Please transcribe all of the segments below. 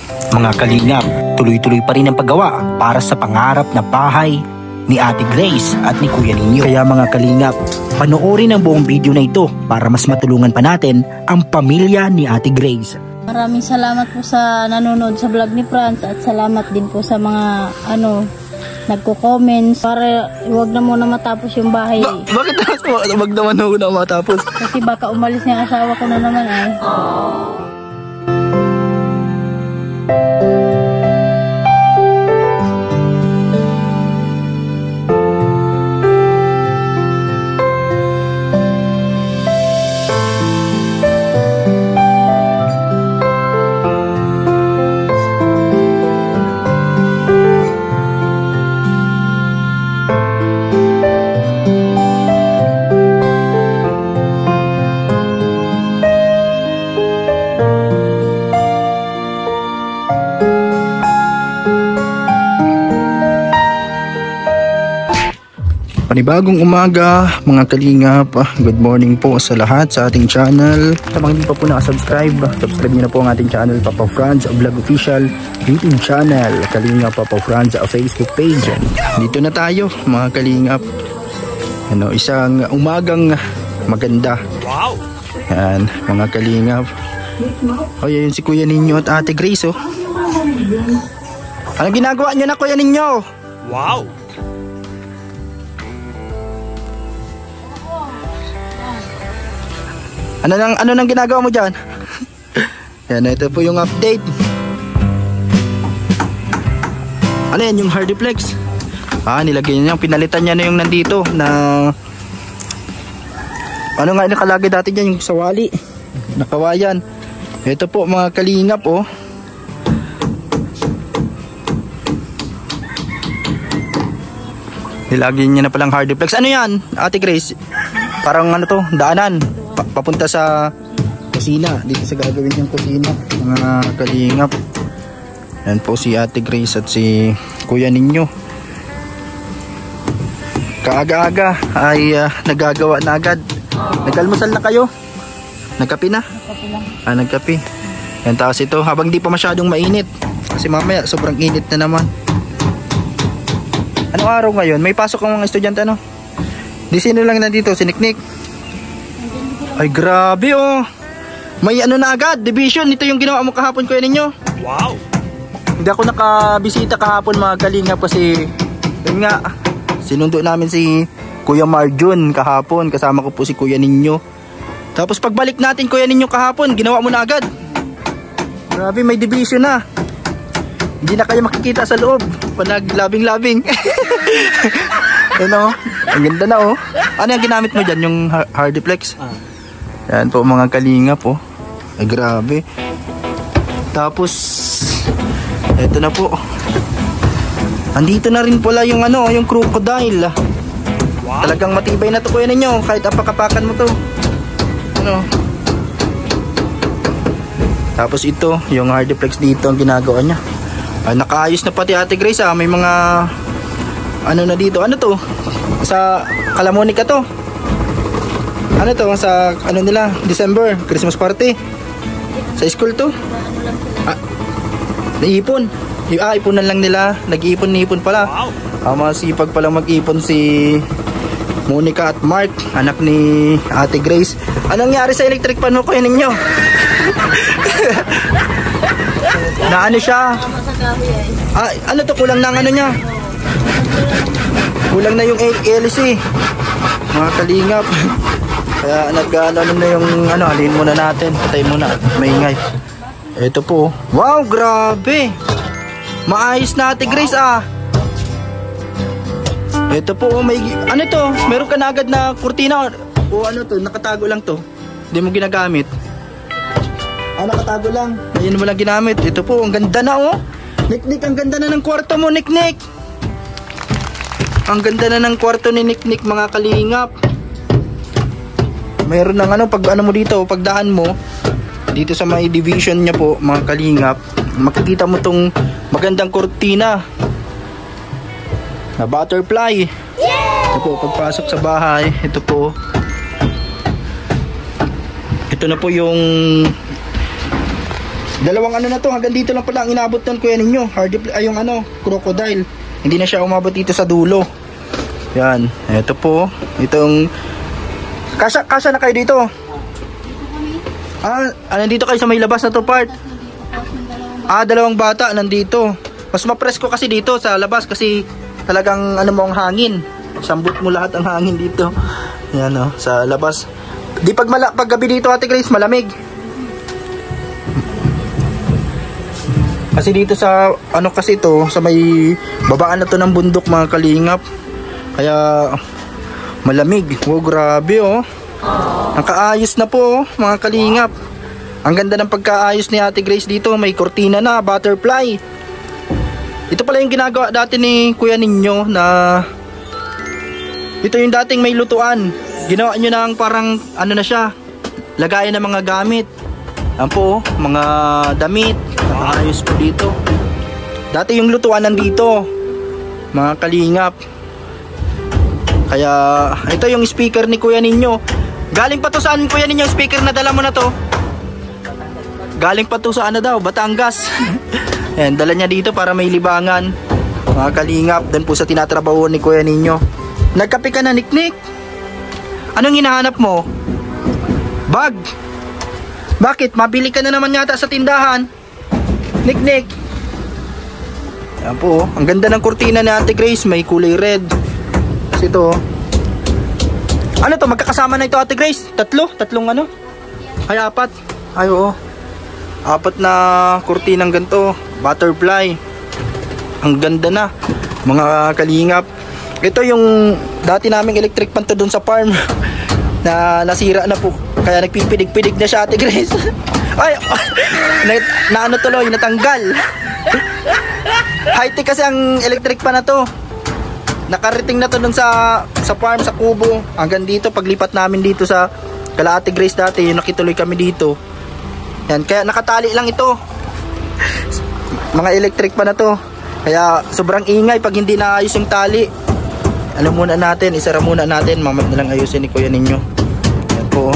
Mga kalingap, tuloy-tuloy pa rin ang paggawa para sa pangarap na bahay ni Ate Grace at ni Kuya Ninyo. Kaya mga kalingap, panoorin ang buong video na ito para mas matulungan pa natin ang pamilya ni Ate Grace. Maraming salamat po sa nanonood sa vlog ni Franz at salamat din po sa mga nagko-comments para huwag na muna matapos yung bahay. Bakit wag naman na matapos? Kasi baka umalis na yung asawa ko na naman ay. Panibagong umaga mga kalingap, good morning po sa lahat sa ating channel. Sa mga hindi pa po nakasubscribe, subscribe nyo na po ang ating channel, Papa Franz Vlog Official YouTube channel, Kalingap Papa Franz Facebook page. Dito na tayo mga kalingap, isang umagang maganda. Wow! Yan mga kalingap. O yun si Kuya Ninyo at Ate Grace. Anong ginagawa nyo na Kuya Ninyo? Wow! Ano nang ginagawa mo dyan? Yan, ito po yung update. Ano yan, yung Hardiplex? Nilagyan niya, pinalitan niya na yung nandito na ano nga nakalagay dati dyan, yung sawali nakawayan. Ito po mga kalingap nilagyan niya na palang Hardiplex. Ano yan Ate Grace? Parang daanan papunta sa kusina, dito sa gagawin niyang kusina mga kalingap. Yan po si Ate Grace at si Kuya Ninyo. Kaaga-aga ay nagagawa na agad. Nag-almusal na kayo? Nagkape na? Nagkape lang. Nagkape. Yan, tapos ito habang di pa masyadong mainit kasi mamaya sobrang init na naman. Anong araw ngayon? May pasok ang mga estudyante Di sino lang nandito? Si Niknik? Ay grabe may na agad, division. Ito yung ginawa mo kahapon Kuya Ninyo. Wow. Hindi ako nakabisita kahapon mga kalingap kasi yun nga, sinundo namin si Kuya Marjun kahapon, kasama ko po si Kuya Ninyo. Tapos pagbalik natin Kuya Ninyo kahapon, ginawa mo na agad. Grabe, may division na. Hindi na kayo makikita sa loob panaglabing-labing. Ang ganda na Ano yung ginamit mo dyan? Yung Hardiplex? Yan po mga kalingap Ay grabe. Tapos eto na po. Andito na rin pala yung yung crocodile. Wow. Talagang matibay na to Kuya Ninyo, kahit apakapakan mo to. Tapos ito, yung Hardiplex dito ang ginagawa niya. Nakaayos na pati Ate Grace may mga na dito. Ano to? Sa Kalamonica to. Ano to? Sa nila? December, Christmas party. Sa school to? Naipon. Ipunan lang nila. Nag-iipon pala. Masipag pala mag-ipon si Monica at Mark, anak ni Ate Grace. Anong nangyari sa electric pan mo Kuya Ninyo? Na siya? Ano to? Kulang na niya? Kulang na yung LC mga kalingap. Kaya na yung alin muna natin, patayin muna, maingay. Ito po, wow grabe, maayos na Ate Grace Ito po may to, meron ka na agad na kurtina o to, nakatago lang to, hindi mo ginagamit. Nakatago lang, ayun mo lang ginamit. Ito po, ang ganda na Niknik, ang ganda na ng kwarto mo Niknik. Ang ganda na ng kwarto ni Niknik mga kalingap. Mayroon ng pag mo dito, pagdaan mo dito sa may division niya po mga kalingap, makikita mo tong magandang kurtina na butterfly. Ito po, pagpasok sa bahay, ito po. Ito na po yung Dalawang ano na to, hanggang dito lang pala ang inabot nun kuya ninyo. Ay yung ano, crocodile. Hindi na siya umabot dito sa dulo. Yan, ito po. Itong Kasya na kayo dito. Nandito kayo sa may labas na to part. Dalawang bata nandito. Mas ma-presko kasi dito sa labas kasi talagang ano mo ang hangin. Sambot mo lahat ang hangin dito. Yan sa labas. Di pag gabi dito Ate Grace malamig. Kasi dito sa ano kasi to sa may babaan na to ng bundok mga kalingap. Kaya malamig. Wow, grabe Nakaayos na po mga kalingap. Ang ganda ng pagkaayos ni Ate Grace dito. May kortina na, butterfly. Ito pala yung ginagawa dati ni kuya ninyo na ito yung dating may lutuan. Ginawa nyo ng parang ano na siya, lagayan ng mga gamit. Yan po, mga damit. Nakaayos po dito. Dati yung lutuan nandito mga kalingap. Kaya ito yung speaker ni kuya ninyo. Galing pa to saan kuya ninyo speaker na dala mo na to? Galing pa to sa ano daw, Batangas. Ayan, dala niya dito para may libangan. Mga kalingap, doon po sa tinatrabaho ni kuya ninyo. Nagkape ka na, Niknik? Anong hinahanap mo? Bag? Bakit? Mabili ka na naman yata sa tindahan. Niknik. Ayan po, ang ganda ng kurtina ni Ate Grace. May kulay red. Ito. Ano to? Magkakasama na ito Ate Grace? Tatlong ano? Ay, 4. Ay, oo. 4 na kurtinang ganito. Butterfly. Ang ganda na. Mga kalingap. Ito yung dati naming electric pan to doon sa farm. Na nasira na po. Kaya nagpipidig-pidig na siya Ate Grace. Ay! na ano tuloy, natanggal. High-tech kasi ang electric pan na to. Nakarating na to dun sa farm, sa kubo. Hanggang dito, paglipat namin dito sa kala Ate Grace dati, nakituloy kami dito. Yan, kaya nakatali lang ito. Mga electric pa na to. Kaya sobrang ingay pag hindi naayos yung tali. Ano muna natin, isara muna natin. Mamaya na lang ayusin ni kuya ninyo. Yan po.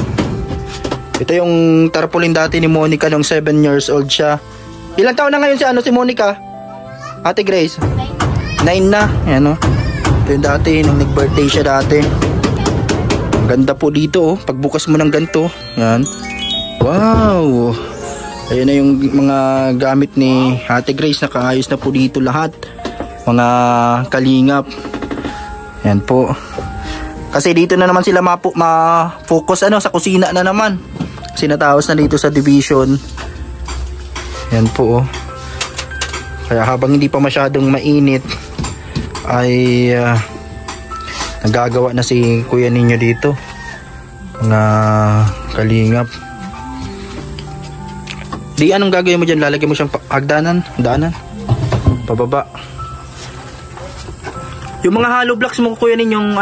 Ito yung tarpaulin dati ni Monica nung 7 years old siya. Ilang taon na ngayon si Monica? Ate Grace? 9 na. Yan Ito yung dati, nung nag-birthday siya dati. Ang ganda po dito pagbukas mo ng ganito. Yan. Wow. Ayan na yung mga gamit ni Ate Grace. Nakaayos na po dito lahat. Mga kalingap. Yan po. Kasi dito na naman sila ma-focus sa kusina na naman. Kasi natapos na dito sa division. Yan po Kaya habang hindi pa masyadong mainit ay nagagawa na si kuya ninyo dito. Mga kalingap. Di anong gagawin mo dyan? Lalagyan mo siyang hagdanan? Daanan? Pababa. Yung mga hollow blocks mo kuya ninyong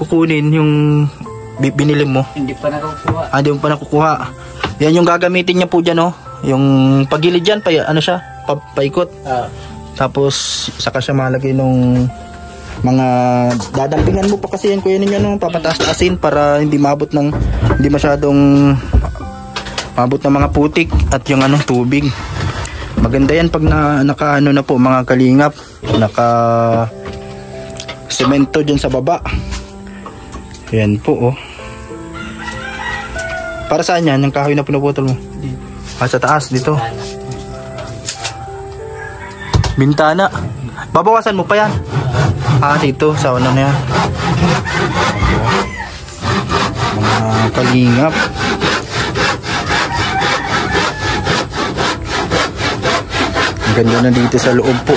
kukunin yung binili mo. Hindi pa nakukuha. Hindi mo pa nakukuha. Yan yung gagamitin niya po dyan yung pagilid dyan siya paikot. Tapos saka siya malagay nung mga dadampingan mo pa kasi yan kuya ninyo papataas-taasin para hindi masyadong mabot ng mga putik at yung tubig. Maganda yan pag naka na po mga kalingap, naka semento dyan sa baba. Yan po Para saan yan? Yung kahoy na pinuputol mo? Sa taas dito. Bintana. Babawasan mo pa yan. Dito sa na yan. Mga kalingap. Ang ganda na dito sa loob po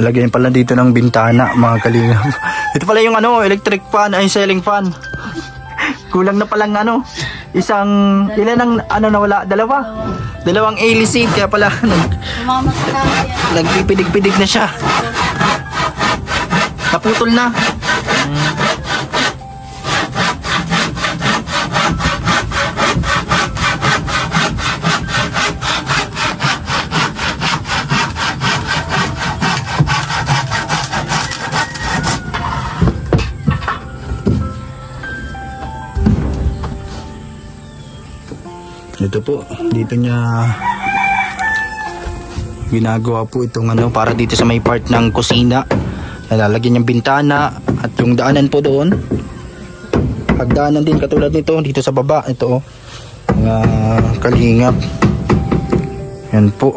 Lagyan pala dito ng bintana mga kalingap. Ito pala yung ano, electric fan ay ceiling fan. Kulang na palang ano, ilan ang ano nawala? Dalawang hélice, kaya pala Mama sa kanya. nagpipidig-pidig na siya. Naputol na. Ito po, dito niya ginagawa po itong ano, para dito sa may part ng kusina. Nalalagyan niyang bintana at yung daanan po doon. Pagdaanan din katulad nito dito sa baba. Ito mga kalingap. Yan po.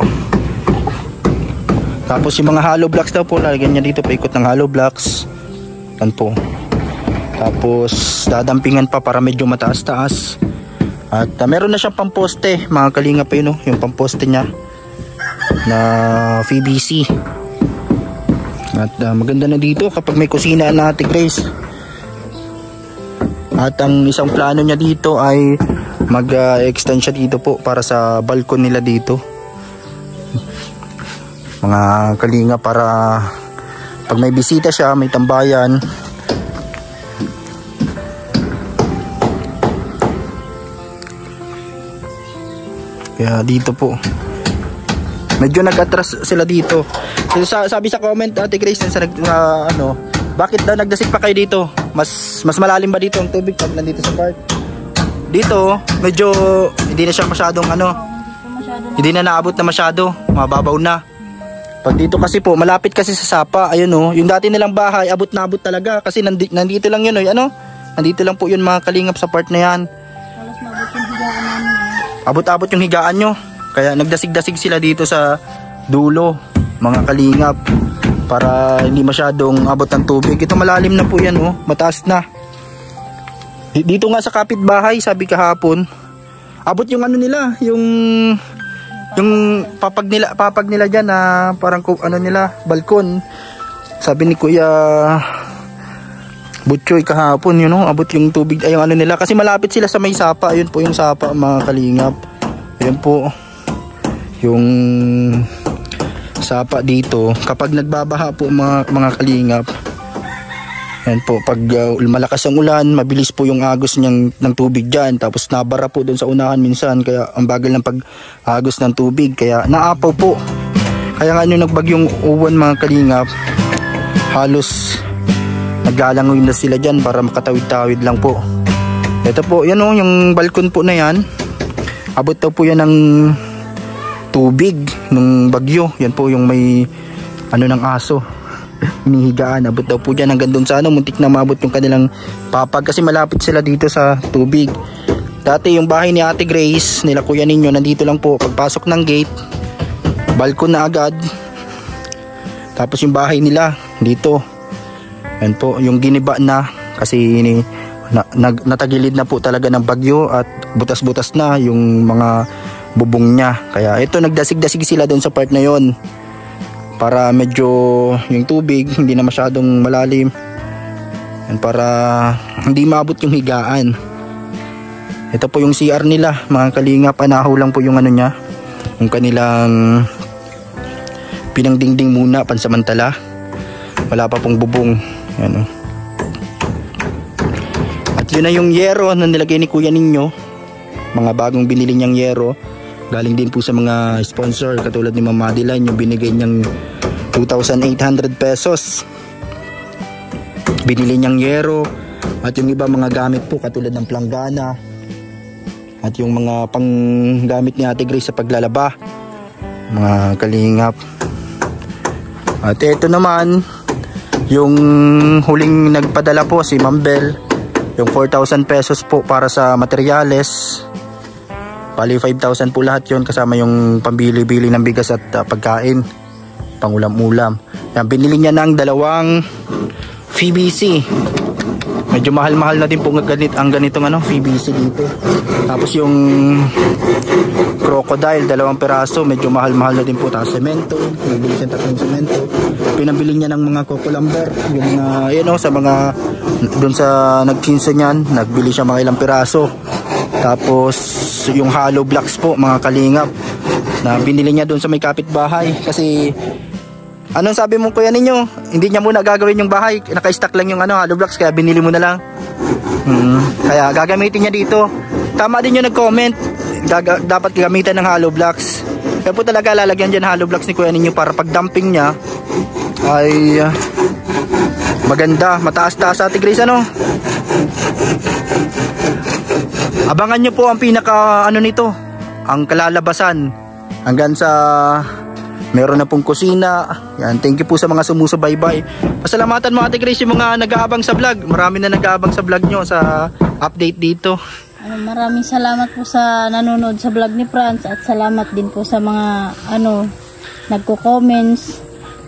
Tapos yung mga hollow blocks daw po, lalagyan niya dito, paikot ng hollow blocks. Yan po. Tapos dadampingan pa para medyo mataas-taas. At meron na siyang pamposte, mga kalingap pa yun, yung pamposte niya na PVC. At maganda na dito kapag may kusina na Ate Grace. At ang isang plano niya dito ay mag-extend siya dito po para sa balkon nila dito. Mga kalinga, para pag may bisita siya, may tambayan. Kaya dito po medyo nag-atras sila dito. Sabi sa comment Ate Grace ano, bakit daw nagdasig pa kayo dito? Mas malalim ba dito ang tubig pag nandito sa part? Dito medyo hindi na siya masyadong ano, hindi na naabot na masyado, mababaw na. Pag dito kasi po malapit kasi sa sapa, ayun oh, yung dati nilang bahay abot na abot talaga kasi nandito lang yun, ano? Nandito lang po yun mga kalingap sa part na yan. Halos mabot yung higaan namin. Abot-abot yung higaan nyo. Kaya nagdasig-dasig sila dito sa dulo, mga kalingap, para hindi masyadong abot ng tubig. Ito malalim na po yan oh, mataas na. Dito nga sa kapitbahay, sabi kahapon, abot yung ano nila, yung papag nila dyan na parang ano nila, balkon. Sabi ni Kuya Butchoy kahapon, yun know, abot yung tubig ay yung ano nila kasi malapit sila sa may sapa. Ayun po yung sapa mga kalingap. Ayun po yung sapa dito kapag nagbabaha po mga kalingap. Ayan po, pag malakas ang ulan, mabilis po yung agos ng tubig dyan. Tapos nabara po doon sa unahan minsan, kaya ang bagal ng pag-agos ng tubig, kaya naapaw po. Kaya nga nung nagbagyong uwan mga kalingap, halos naglalangoy na sila dyan para makatawid-tawid lang po. Ito po, yan o, yung balkon po na yan, abot daw po yan ng tubig ng bagyo. Yan po yung may ano ng aso, hinihigaan. Abot daw po dyan hanggang doon sa ano, muntik na mabot yung kanilang papag kasi malapit sila dito sa tubig. Dati yung bahay ni Ate Grace, nila Kuya Ninyo, nandito lang po. Pagpasok ng gate, balkon na agad. Tapos yung bahay nila dito. Yan po, yung giniba na kasi natagilid na po talaga ng bagyo at butas-butas na yung mga bubong niya. Kaya ito, nagdasig-dasig sila doon sa part na yon para medyo yung tubig hindi na masyadong malalim. Yan, para hindi maabot yung higaan. Ito po yung CR nila mga kalingap. Anahaw lang po yung ano niya, yung kanilang pinangdingding muna pansamantala. Wala pa pong bubong. Yan, oh. At yun na yung yero na nilagay ni Kuya Ninyo, mga bagong binili niyang yero. Galing din po sa mga sponsor katulad ni Ma'am Madeline, yung binigay niyang 2,800 pesos. Binili niyang yero. At yung iba mga gamit po katulad ng planggana at yung mga panggamit ni Ate Grace sa paglalaba, mga kalingap. At ito naman yung huling nagpadala po, si Ma'am Bell, yung 4,000 pesos po para sa materyales. Pali 5,000 po lahat yon, kasama yung pambili-bili ng bigas at pagkain, pangulam-ulam. Yan, binili niya ng 2 PVC. Medyo mahal-mahal na din po ang ganitong ano, PVC dito. Tapos yung crocodile, 2 peraso, medyo mahal-mahal na din po. Tapos semento, nabili siyang 3 semento. pinabili niya ng mga kukulamber. Yung yun o, sa mga doon sa nagkinsa niyan, nagbili siya mga ilang piraso. Tapos yung hollow blocks po mga kalingap na binili niya doon sa may kapitbahay. Kasi anong sabi mo kuya ninyo? Hindi niya muna gagawin yung bahay, naka-stack lang yung hollow blocks, kaya binili mo na lang. Kaya gagamitin niya dito. Tama din yung nag-comment, dapat gamitan ng hollow blocks. Kaya po talaga lalagyan dyan hollow blocks ni kuya ninyo para pag dumping niya ay maganda, mataas-taas Ate Grace ano. Abangan nyo po ang pinaka nito, ang kalalabasan hanggang sa meron na pong kusina. Yan, thank you po sa mga sumusubaybay. Pasalamatan mo Ate Grace yung mga nag-aabang sa vlog. Marami na nag-aabang sa vlog nyo sa update dito. Maraming salamat po sa nanonood sa vlog ni Franz at salamat din po sa mga nagko-comments.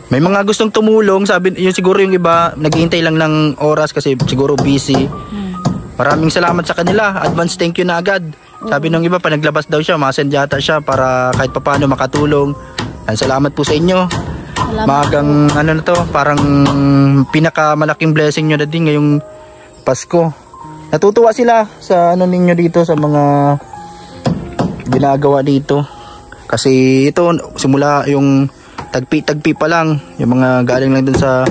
May mga gustong tumulong, sabi yun siguro yung iba naghihintay lang ng oras kasi siguro busy. Maraming salamat sa kanila. Advance thank you na agad. Sabi nung iba pa naglabas daw siya, masend yata siya para kahit papaano makatulong. Salamat po sa inyo. Magang na to, parang pinakamalaking blessing nyo na din ngayong Pasko. Natutuwa sila sa ninyo dito, sa mga ginagawa dito. Kasi ito simula yung tagpi pa lang, yung mga galing lang dun sa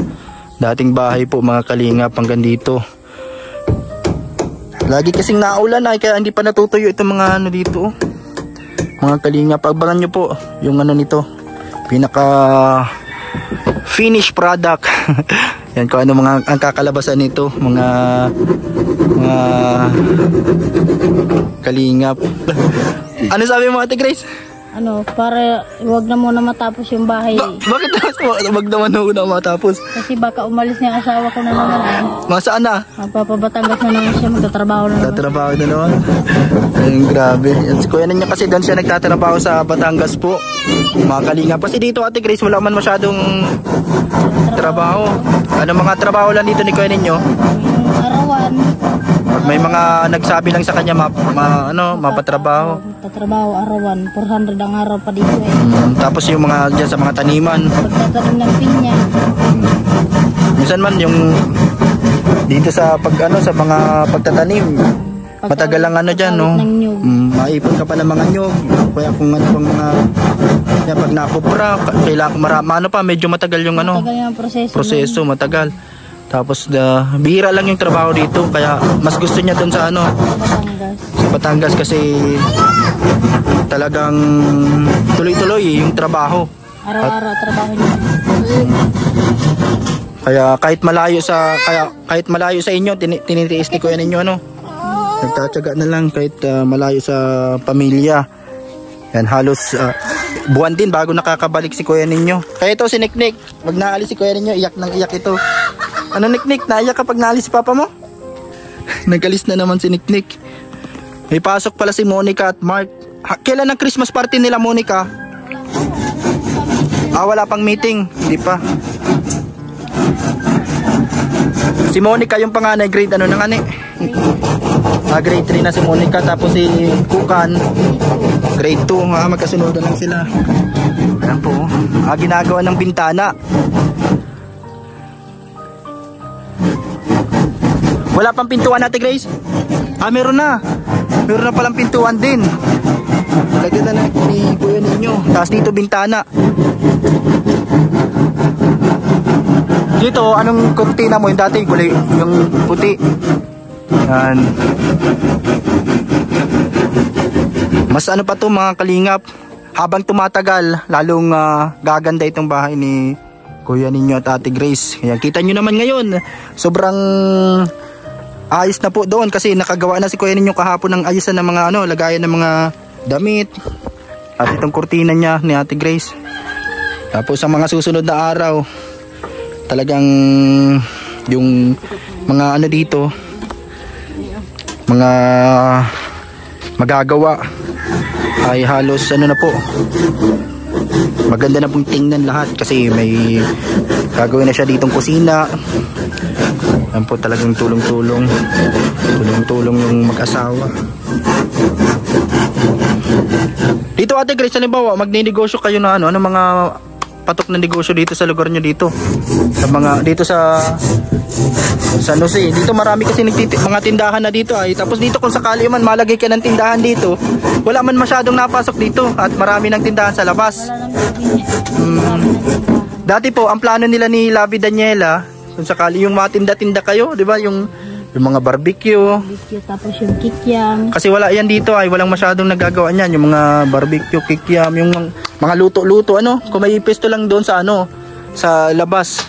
dating bahay po mga kalingap hanggang dito. Lagi kasing naulan kaya hindi pa natutuyo itong mga dito mga kalingap. Abangan nyo po yung nito, pinaka finished product. Yan kung ano mga ang kakalabasan nito mga kalingap. Ano sabi mo Ate Grace? Para wag na muna matapos yung bahay. Bakit wag naman muna matapos? Kasi baka umalis na yung asawa ko na naman. Masaan na? Magpapabatangas na naman siya, magtatrabaho na naman. Tatrabaho na naman. Ayun, grabe. Si kuya ninyo kasi doon siya nagtatrabaho sa Batangas po. Mga kalingap. Kasi dito Ate Grace wala man masyadong trabaho. Ano mga trabaho lang dito ni kuya ninyo? Arawan. May mga nagsabi lang sa kanya mapatrabaho. Patrabaho arawan, 400 ang araw pa dito Tapos yung mga dyan sa mga taniman. Pagtatanim ng pinya. Minsan man yung dito sa sa mga pagtatanim. Matagal lang dyan no. Maipon ka pa ng mga nyog. Kaya kung pang mga pag nakupra, kailangan medyo matagal yung matagal yung proseso matagal. Tapos bihira lang yung trabaho dito, kaya mas gusto niya doon sa Batangas kasi talagang tuloy-tuloy yung trabaho. Araw-araw trabaho niya. Kaya kahit malayo sa inyo, tinitiis ni kuya ninyo nagtatyaga na lang kahit malayo sa pamilya. Yan halos buwan din bago nakakabalik si kuya ninyo. Kaya ito si Niknik, wag naalis si kuya ninyo, iyak nang iyak ito. Ano Niknik, naiyak kapag naalis si papa mo? Nagalis na naman si Niknik. May pasok pala si Monica at Mark. Kailan ang Christmas party nila Monica? Wala pang meeting, hindi pa. Si Monica yung panganay, grade grade 3 na si Monica, tapos si Kukan grade 2, magkasunod lang sila. Ayan po, ginagawa ng bintana. Wala pang pintuan Ate Grace? Meron na. Meron na palang pintuan din. Lagyan na ni kuya ninyo. Tapos dito bintana. Dito, anong kurtina mo? Yung dati, kulay, yung puti. Yan. Mas pa to mga kalingap. Habang tumatagal, lalong gaganda itong bahay ni kuya ninyo at Ate Grace. Ayan, kita nyo naman ngayon. Sobrang ayos na po doon kasi nakagawa na si kuya ninyo kahapon ng ayusan ng mga lagayan ng mga damit. At itong kurtina niya ni Ate Grace. Tapos sa mga susunod na araw, talagang yung mga dito, mga magagawa ay halos na po. Maganda na pong tingnan lahat kasi may gagawin na siya ditong kusina. Yan po talagang tulong-tulong yung mag-asawa. Dito Ate Grace, halimbawa magninegosyo kayo na mga patok na negosyo dito sa lugar nyo dito. Sa mga dito sa San Jose. Dito marami kasi mga tindahan na dito ay. Tapos dito kung sakali man malagay ka ng tindahan dito, wala man masyadong napasok dito at marami ng tindahan sa labas. Wala nang Dati po ang plano nila ni Labi Daniela, kung sakali yung mga tinda-tinda kayo, 'di ba? Yung mga barbecue. Tapos yung kikyam. Kasi wala yan dito ay walang masyadong nagagawa niyan, yung mga barbecue, kikyam, yung mga luto-luto ano, kung may pesto lang doon sa ano, sa labas.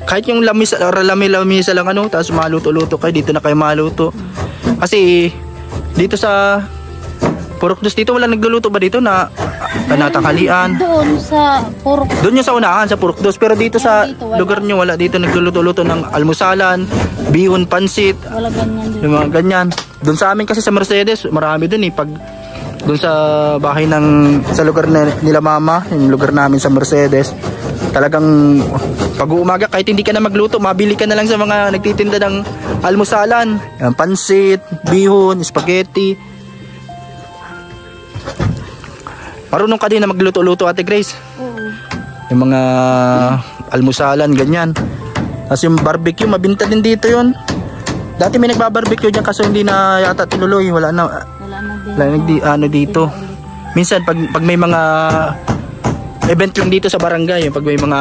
Kahit yung lamisa lang ano, tapos maluto-luto kayo dito na kayo maluto. Kasi dito sa Purokdos dito wala nagluluto ba dito na panatanghalian? Doon sa Purokdos. Doon yung sa unahan sa Purokdos, pero dito sa lugar nyo wala dito nagluluto-luto ng almusalan, bihon, pansit. Wala ganyan dito. Yung mga ganyan. Doon sa amin kasi sa Mercedes, marami doon eh. Pag doon sa bahay sa lugar nila mama, yung lugar namin sa Mercedes, talagang pag umaga kahit hindi ka na magluto, mabili ka na lang sa mga nagtitinda ng almusalan, pansit, bihon, spaghetti. Marunong ka din na magluto-luto, Ate Grace? Oo. Yung mga almusalan, ganyan. Tapos yung barbecue, mabinta din dito yun. Dati may nagbabarbecue dyan kaso hindi na yata tinuloy. Wala na dito. Minsan pag may mga event lang dito sa barangay, pag may mga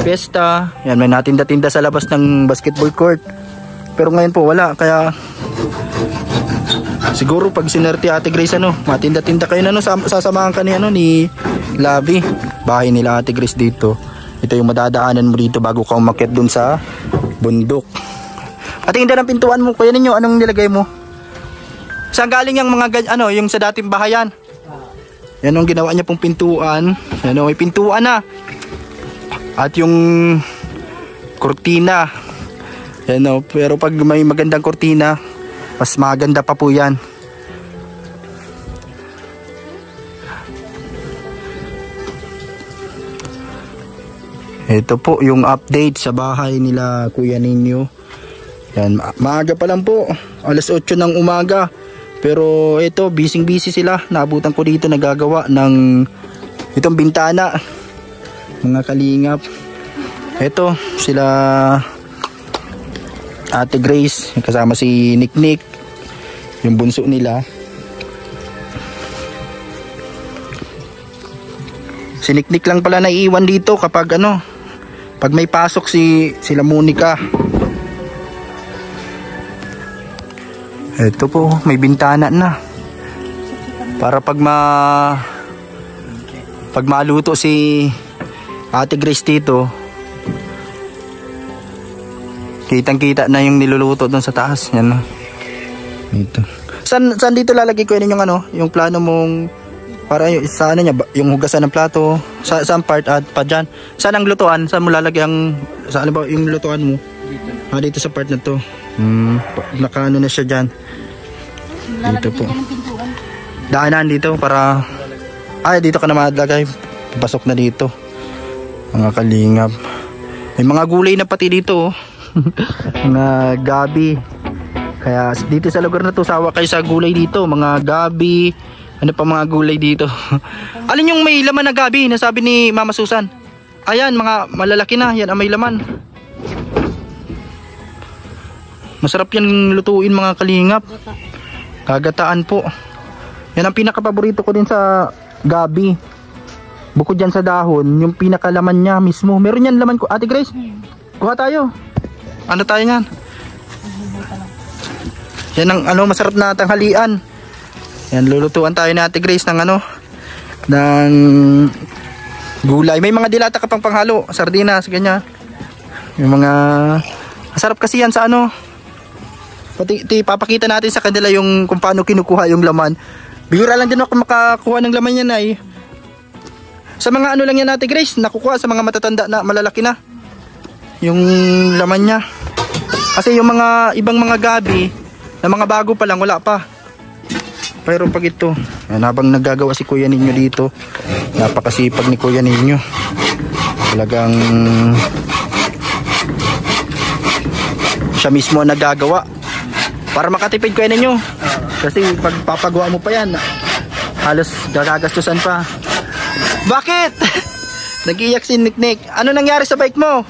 piyesta, yan, may natinda-tinda sa labas ng basketball court. Pero ngayon po wala, kaya siguro pag sinerte Ate Grace ano, matinda-tinda kayo na ano, sasamahan ka ni Lavi. Bahay nila Ate Grace dito. Ito yung madadaanan mo dito bago ka umakyat dun sa bundok. At hindi ng pintuan mo, kuya ninyo, anong nilagay mo? Saan galing yung mga ano, yung sa dating bahayan? Yan ang ginawa niya pong pintuan. Yan o, may pintuan na. At yung kurtina. Yan o, pero pag may magandang kurtina, mas maganda pa po yan. Ito po yung update sa bahay nila Kuya Ninyo. Yan, maaga pa lang po. Alas 8 ng umaga. Pero ito, busy sila. Naabutan ko dito nagagawa ng itong bintana. Mga kalingap. Ito, sila Ate Grace, kasama si Nick, yung bunso nila. Si Nick lang pala naiiwan dito kapag ano, pag may pasok sila Monica. Ito po, may bintana na. Para pag maluto si Ate Grace dito, kitang-kita na yung niluluto doon sa taas. Yan. Dito. Saan dito lalagay ko yung ano, yung plano mong para sa ano niya, yung hugasan ng plato, saan part at pa dyan. Saan ang lutuan? Saan mo lalagay saan ba yung lutuan mo? Dito. Dito sa part na to. Nakaano na siya dyan. Dito po. Daanan dito para dito ka na malagay. Pasok na dito. Mga kalingap. May mga gulay na pati dito. Mga gabi. Kaya dito sa lugar na to, sawa kayo sa gulay dito. Mga gabi. Ano pa mga gulay dito? Alin yung may laman na gabi na sabi ni Mama Susan? Ayan, mga malalaki na. Yan ang may laman. Masarap yan lutuin mga kalingap. Gagataan po. Yan ang pinaka-paborito ko din sa gabi. Bukod dyan sa dahon, yung pinakalaman niya mismo. Meron yan laman ko. Ate Grace, kuha tayo. Ano tayo yan? Yan ang ano, masarap na tanghalian. Yan, lulutuan tayo ni Ate Grace ng ano, ng gulay. May mga dilata ka pang panghalo, sardinas, ganyan. Yung mga masarap kasi yan sa ano. Pati papakita natin sa kanila yung kung paano kinukuha yung laman. Bihira lang din ako makakuha ng laman yan ay. Sa mga ano lang yan Ate Grace, nakukuha sa mga matatanda na malalaki na yung laman niya. Kasi yung mga ibang mga gabi na mga bago pa lang, wala pa. Pero pag ito, habang naggagawa si Kuya Ninyo dito, napakasipag ni Kuya Ninyo. Talagang siya mismo ang naggagawa para makatipid Kuya Ninyo. Kasi pag papagawa mo pa yan, halos gagastusan pa. Bakit? Nag-iiyak si Niknik. Ano nangyari sa bike mo?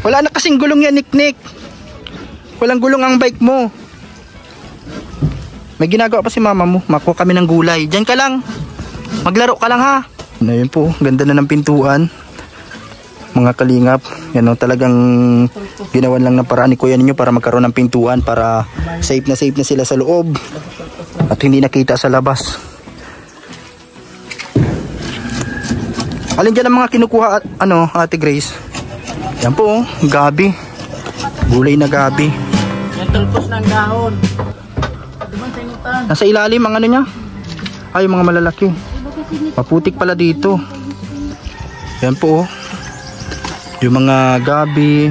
Wala na kasing gulong yan, Niknik. Walang gulong ang bike mo. May ginagawa pa si mama mo. Makuha kami ng gulay. Diyan ka lang. Maglaro ka lang ha. Ayun po, ganda na ng pintuan. Mga kalingap. Yan o, talagang ginawan lang ng paraan ni kuya ninyo para magkaroon ng pintuan para safe na sila sa loob. At hindi nakita sa labas. Alin dyan ang mga kinukuha at Ate Grace? Yan po, gabi. Gulay na gabi. Yan tulpos ng dahon. Nasa ilalim ang niya. Ay, mga malalaki. Maputik pala dito. Yan po. Yung mga gabi.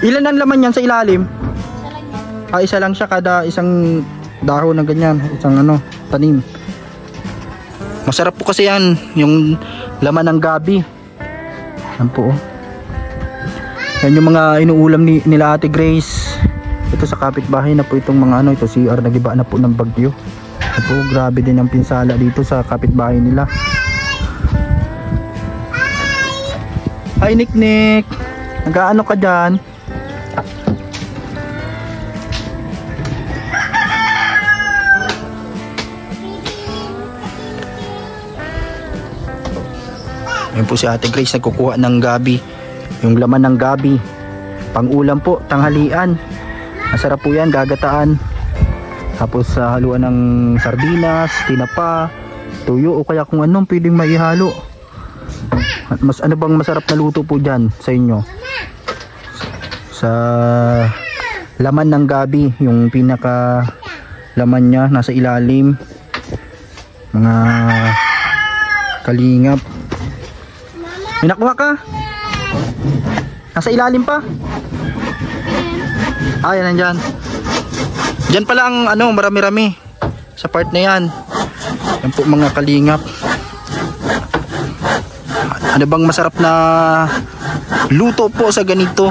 Ilan ang laman yan sa ilalim? Isa lang siya kada isang dahon na ganyan, isang tanim. Masarap po kasi yan, yung laman ng gabi. Yan po. Yan yung mga inuulam nila Ate Grace. Ito sa kapitbahay na po itong mga ito CR nagiba na po ng bagyo. Ito, grabe din ang pinsala dito sa kapitbahay nila. Hi Niknik, nag-aano ka dyan? Ayun po si Ate Grace nagkukuha ng gabi. Yung laman ng gabi. Pang-ulam po, tanghalian. Masarap po yan, gagataan. Tapos haluan ng sardinas, tinapa, tuyo o kaya kung anong pwedeng maihalo. Mas ano bang masarap na luto po dyan sa inyo? Sa laman ng gabi, yung pinaka laman nya nasa ilalim. Mga kalingap. May nakuha ka? Nasa ilalim pa? Yan nandyan. Diyan pala ang marami-rami sa part na yan. Yan po mga kalingap. Ano bang masarap na luto po sa ganito?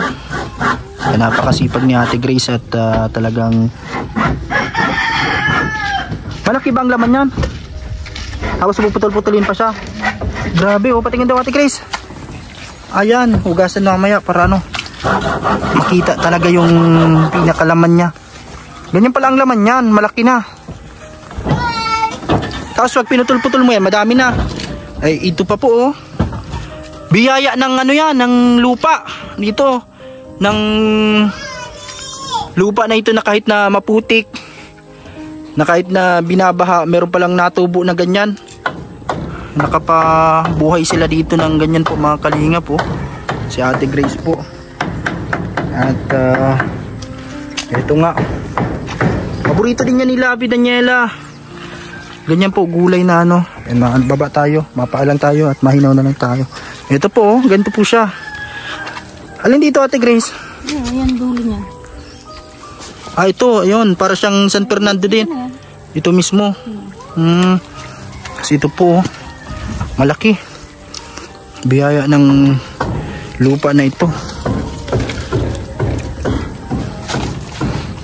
Napakasipag ni Ate Grace at talagang malaki ba ang laman yan? Tapos puputol-putulin pa siya. Grabe patingin daw Ate Grace. Ayan, hugasan na mamaya para makita talaga yung pinakalaman niya. Ganyan pala ang laman yan, malaki na. Tapos wag pinutol-putol mo yan, madami na. Ay ito pa po biyaya ng yan, ng lupa dito. Ng lupa na ito na kahit na maputik, na kahit na binabaha, meron palang natubo na ganyan. Nakapabuhay sila dito ng ganyan po mga kalinga po. Si Ate Grace po. At ito nga, paborito din yan ni Labi Daniela. Ganyan po gulay na baba tayo, mapaalang tayo at mahinaw na lang tayo. Ito po ganito po siya. Alin dito Ate Grace? Ayan dulo niya. Ito, ayun, para siyang San Fernando din. Ito mismo. Kasi ito po malaki. Biyaya ng lupa na ito.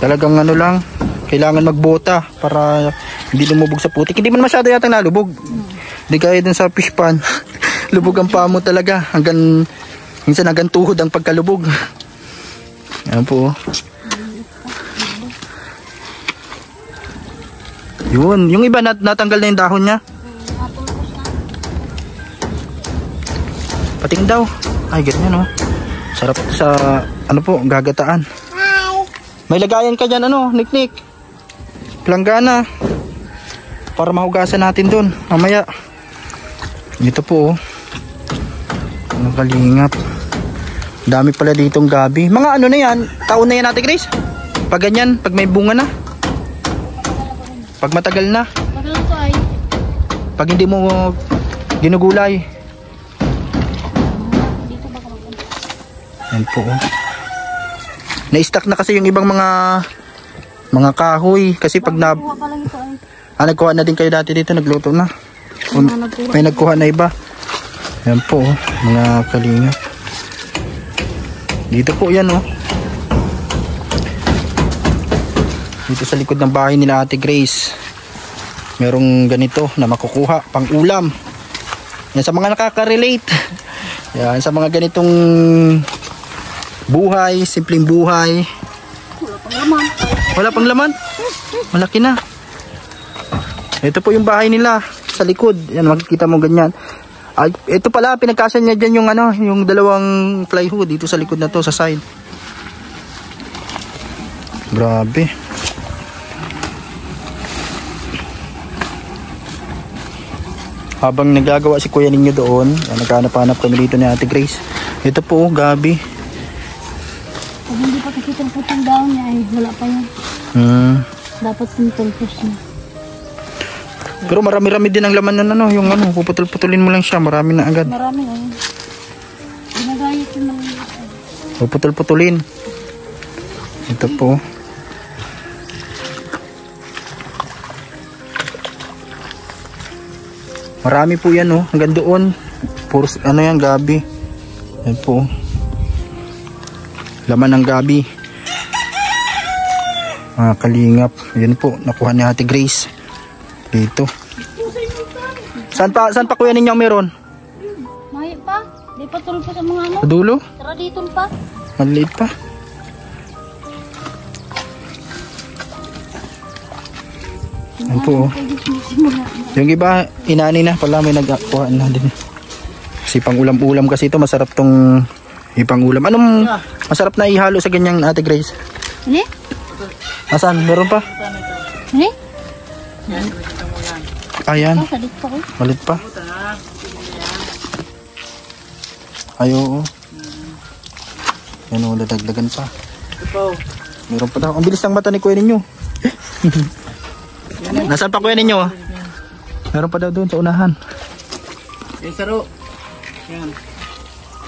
Talagang lang, kailangan magbota para hindi lumubog sa putik. Hindi man masyado yata nalubog. Hindi kaya dun sa fish pan. Lubog ang paa mo talaga. Minsan hanggang tuhod ang pagkalubog. Ayan po. Yun. Yung iba natanggal na yung dahon niya. Pating daw. Ay, ganyan sarap sa gagataan. May lagayan ka dyan Niknik. Planggana. Para mahugasan natin dun mamaya. Ito po ang kalingap. Dami pala ditong gabi. Mga na yan, taon na yan Ate Grace? Pag ganyan, pag may bunga na? Pag matagal na? Pag hindi mo ginugulay? Yan po na-stack na kasi yung ibang mga kahoy. Kasi pag nagkuha na din kayo dati dito, nagluto na. May nagkuha na iba. Yan po mga kalingap. Dito po yan Dito sa likod ng bahay nila Ate Grace, merong ganito na makukuha pang ulam. Yan sa mga nakaka-relate. Yan sa mga ganitong buhay, simpleng buhay. Wala pang laman. Malaki na. Ito po yung bahay nila sa likod. Yan, makikita mo ganyan. Ay, ito pala pinagkasya niya diyan yung ano, yung dalawang plywood dito sa likod na to sa side. Grabe. Habang nagagawa si kuya ninyo doon, naghanap-hanap kami dito ni Ate Grace. Ito po, gabi. Pag hindi pa kasi tulpos yung daon niya, ay wala pa yan. Dapat yung tulpos niya. Pero marami-rami din ang laman na ano, yung ano, puputol-putulin mo lang siya, marami na agad. Marami na yun. Ginagayat yung mga Puputol-putulin. Ito po. Marami po yan oh, hanggang doon. Puro ano yan, gabi. Yan po. Laman ng gabi. Mga kalingap. Yan po, nakuha ni Ate Grace. Dito. Saan pa kuya ninyo meron? Mahit pa. Di pa tulpos ang mga ano. Sa dulo? Tara dito pa. Maliit pa. Yan po oh. Yung iba, inani na pala, may nagkuhaan na din. Kasi pang ulam-ulam kasi ito, masarap tong ipang ulam. Anong masarap na ihalo sa ganyang Ate Grace? Ini? Asan? Meron pa? Ini? Ayan, Oh, salit pa ko. malit pa. Ay, oo. Yan o, dadagdagan pa. Meron pa daw. Ang bilis ng mata ni kuya ninyo. Nasaan pa kuya ninyo? Meron pa daw doon sa unahan. Yung saro. Yan.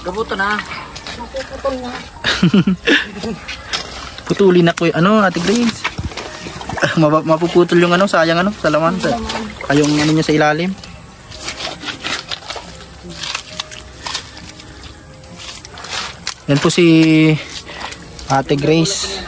Gabuto na. Napuputol nga. Putulin na kuya. Ano, Ate Grace? Mapuputol yung ano, sayang ano, sa laman. Yung ano niya sa ilalim. Yan po si Ate Grace.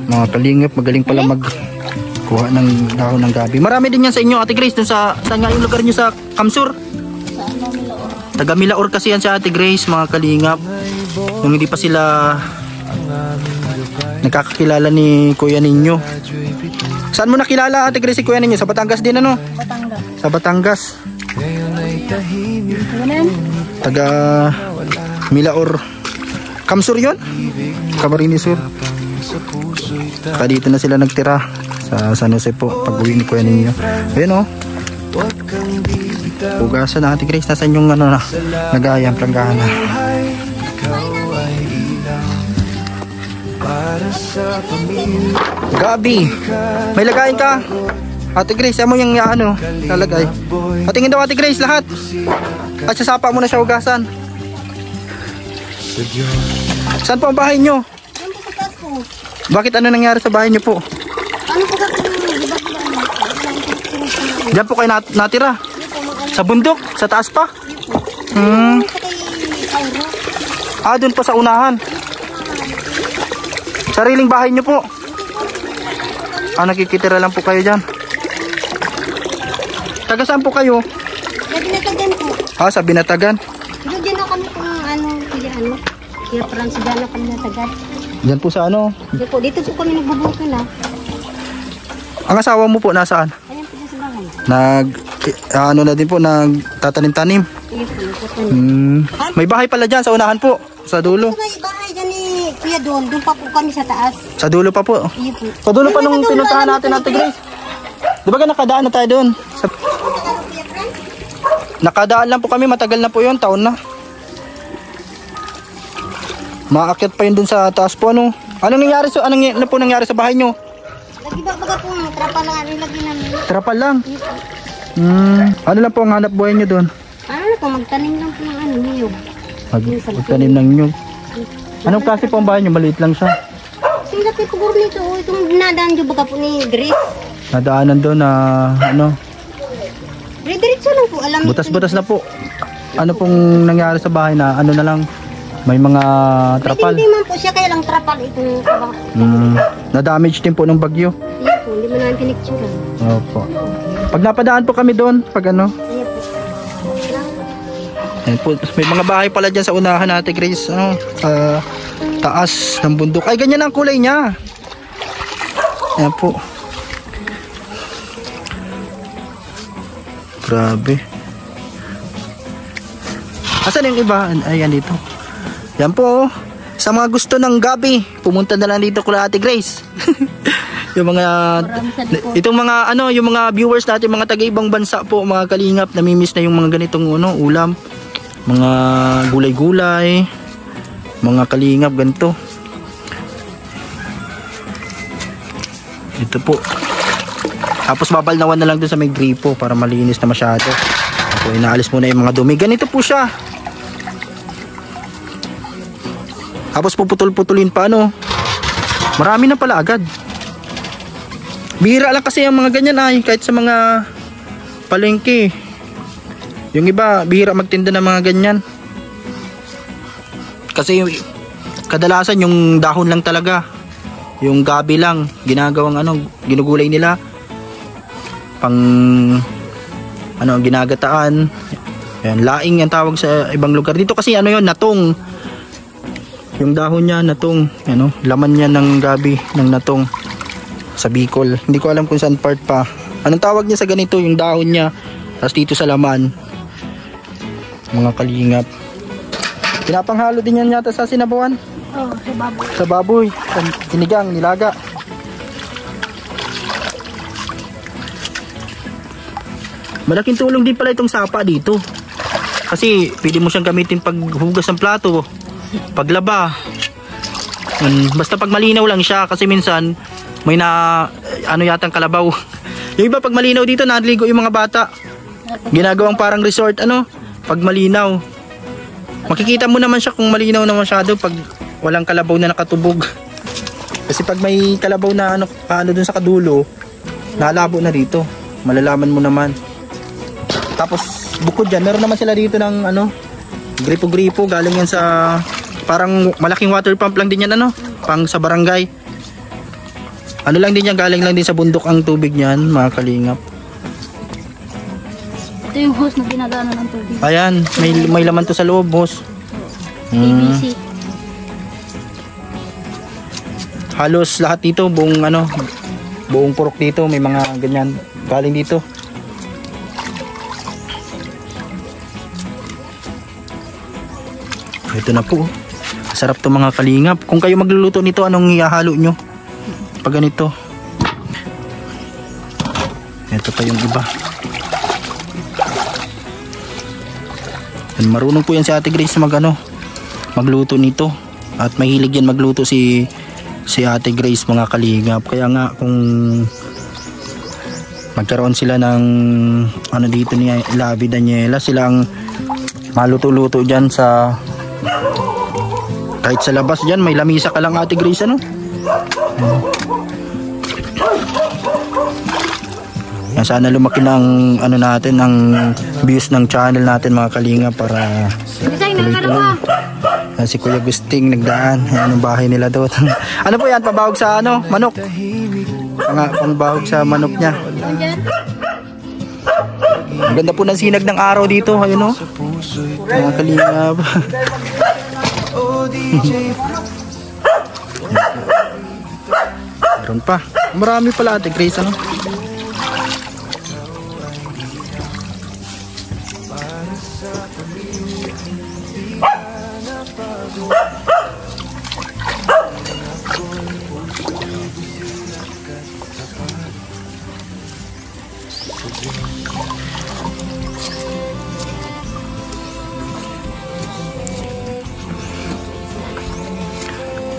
Mga kalingap, magaling pala magkuha ng dahon ng gabi. Marami din yan sa inyo Ate Grace. Dun sa, saan nga yung lugar nyo sa Kamsur? Sa ano Milaor. Taga Milaor kasi yan si Ate Grace, mga kalingap. Nung hindi pa sila nakakakilala ni kuya ninyo. Saan mo nakilala Ate Grace si kuya ninyo? Sa Batangas din ano? Batangas. Sa Batangas. Ganun. Taga Milaor. Kamsur yun? Camarines Sur. Saka dito na sila nagtira sa San Jose po pag uwi ni kuya ninyo. Ayun o. Hugasan na Ate Grace. Nasaan yung ano na nagayang planggana. Gabi. May lagayin ka Ate Grace. Mo yung ano lalagay. Patingin daw Ate Grace lahat. At sasapa mo na siya hugasan. Saan po ang bahay nyo? Yan po sa taas po. Bakit ano nangyari sa bahay nyo po? Ano po kasi di ba Diyan po kayo natira? Sa bundok? Sa taas pa? Ah, dun po sa unahan. Sariling bahay nyo po? Ah, nakikitira lang po kayo dyan. Taga saan po kayo? Sa Binatagan po. Ah, sa Binatagan. Diyan na kami kung kaya Francis dyan na kami natagan. Diyan po sa ano? Dito po kami nagbubuto na. Ang asawa mo po nasaan? Ayan po sa bahay. Ano na din po, nagtatanim-tanim. Ayan po. May bahay pala dyan sa unahan po. Sa dulo. May bahay dyan ni Kuya doon. Doon pa po kami sa taas. Sa dulo pa po. Ayan po. Sa dulo pa nung pinuntahan natin Ate Grace. Di ba nakadaan na tayo doon? Nakadaan lang po kami, matagal na po yun, taon na. Maakyat pa yun dun sa taas po, ano? Anong nangyari ano po nangyari sa bahay nyo? Lagi ba baga po, trapal lang nilagay namin. Trapal lang? Ano lang po ang hanap buhay nyo doon? Ano na po, magtanim lang po ng niyog. Magtanim ng nyug. Anong klase po ang bahay nyo? Maliit lang siya. Sila po siguro nito, itong dinadaan nyo baga po ni Grace. Nadaanan doon na ano? Diretso lang po, alam. Butas-butas na po. Ano pong nangyari sa bahay na ano na lang? May mga trapal. Hindi man po siya, kaya lang trapal itong kabang. Na-damage din po ng bagyo. Iya po, hindi mo namin pinicturean. Opo. Pag napadaan po kami doon, pag ano. Iya po. Ayan po, may mga bahay pala dyan sa unahan natin, Grace. Ano, taas ng bundok. Ay, ganyan ang kulay niya. Ayan po. Grabe. Asan yung iba? Ayan dito. Yan po. Sa mga gusto ng gabi, pumunta na lang dito kula Ate Grace. Yung mga itong mga ano, yung mga viewers natin, mga taga-ibang bansa po, mga kalingap, namimiss na yung mga ganitong ano, ulam, mga gulay-gulay, mga kalingap ganito. Ito po. Tapos babalnawan na lang dun sa may gripo para malinis na masyado. Ako, inaalis muna yung mga dumi. Ganito po siya. Tapos puputol-putulin pa ano. Marami na pala agad. Bihira lang kasi ang mga ganyan ay kahit sa mga palengke. Yung iba bihira magtinda ng mga ganyan. Kasi kadalasan yung dahon lang talaga. Yung gabi lang ginagawang ano, ginugulay nila. Pang ano, ginagataan. Ayan, laing ang tawag sa ibang lugar. Dito kasi ano yon, natong. Yung dahon niya, natong, ano, laman niya ng gabi, ng natong sa Bicol. Hindi ko alam kung saan part pa. Anong tawag niya sa ganito, yung dahon niya, tapos dito sa laman. Mga kalingap. Pinapanghalo din yan yata sa sinabawan? Oh, sa baboy. Sa baboy, sinigang, nilaga. Malaking tulong din pala itong sapa dito. Kasi pwede mo siyang gamitin pag hugas ng plato, paglaba. Basta pag malinaw lang siya, kasi minsan may na ano yatang kalabaw. Yung iba pag malinaw dito, naligo yung mga bata. Ginagawang parang resort ano, pag malinaw. Makikita mo naman siya kung malinaw na masyado pag walang kalabaw na nakatubog. Kasi pag may kalabaw na ano dun sa kadulo, nalabo na dito. Malalaman mo naman. Tapos bukod dyan, meron naman sila dito ng ano, gripo-gripo, galing yan sa parang malaking water pump lang din yan ano, pang sa barangay. Ano lang din yan, galing lang din sa bundok ang tubig niyan, mga kalingap. Ito yung hose na ginagano ng tubig. Ayan, may laman to sa loob, boss. PVC. Halos lahat dito, buong ano, buong purok dito, may mga ganyan galing dito. Ito na po. Sarap to mga kalingap. Kung kayo magluluto nito, anong ihahalo nyo? Pag ganito. Ito pa yung iba. And marunong po yan si Ate Grace magluto nito. At mahilig yan magluto si Ate Grace, mga kalingap. Kaya nga kung magkaroon sila ng ano dito ni Lavi Daniela, silang maluto-luto dyan sa kahit sa labas dyan, may lamisa ka lang Ate Grace ano. Yan, sana lumaki ng ano natin, ng views ng channel natin mga kalinga para tuloy-tuloy. Si Kuya Gusting nagdaan. Ayan ang bahay nila doon. Ano po yan? Pabahog sa ano? Manok. Pangbahog sa manok niya. Ang ganda po ng sinag ng araw dito. Ayun o. Mga kalinga. Meron pa. Marami pala Ate Grace ano.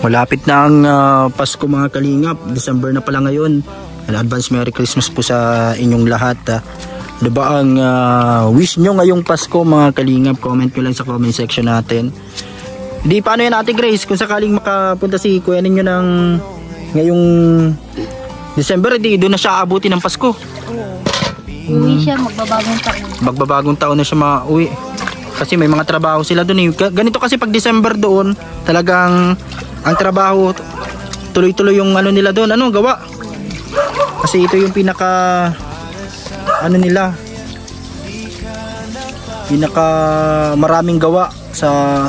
Malapit na ang Pasko mga kalingap. December na pala ngayon. Advance Merry Christmas po sa inyong lahat. Ano ba ang wish nyo ngayong Pasko mga kalingap? Comment nyo lang sa comment section natin. Di paano yan Ate Grace? Kung sakaling makapunta si kuya ninyo ng ngayong December, di doon na siya abuti ng Pasko. Uwi siya, magbabagong taon. Magbabagong taon na siya mauwi. Kasi may mga trabaho sila doon eh. Ganito kasi pag December doon, talagang ang trabaho tuloy-tuloy yung ano nila doon, ano gawa. Kasi ito yung pinaka ano nila, pinaka maraming gawa sa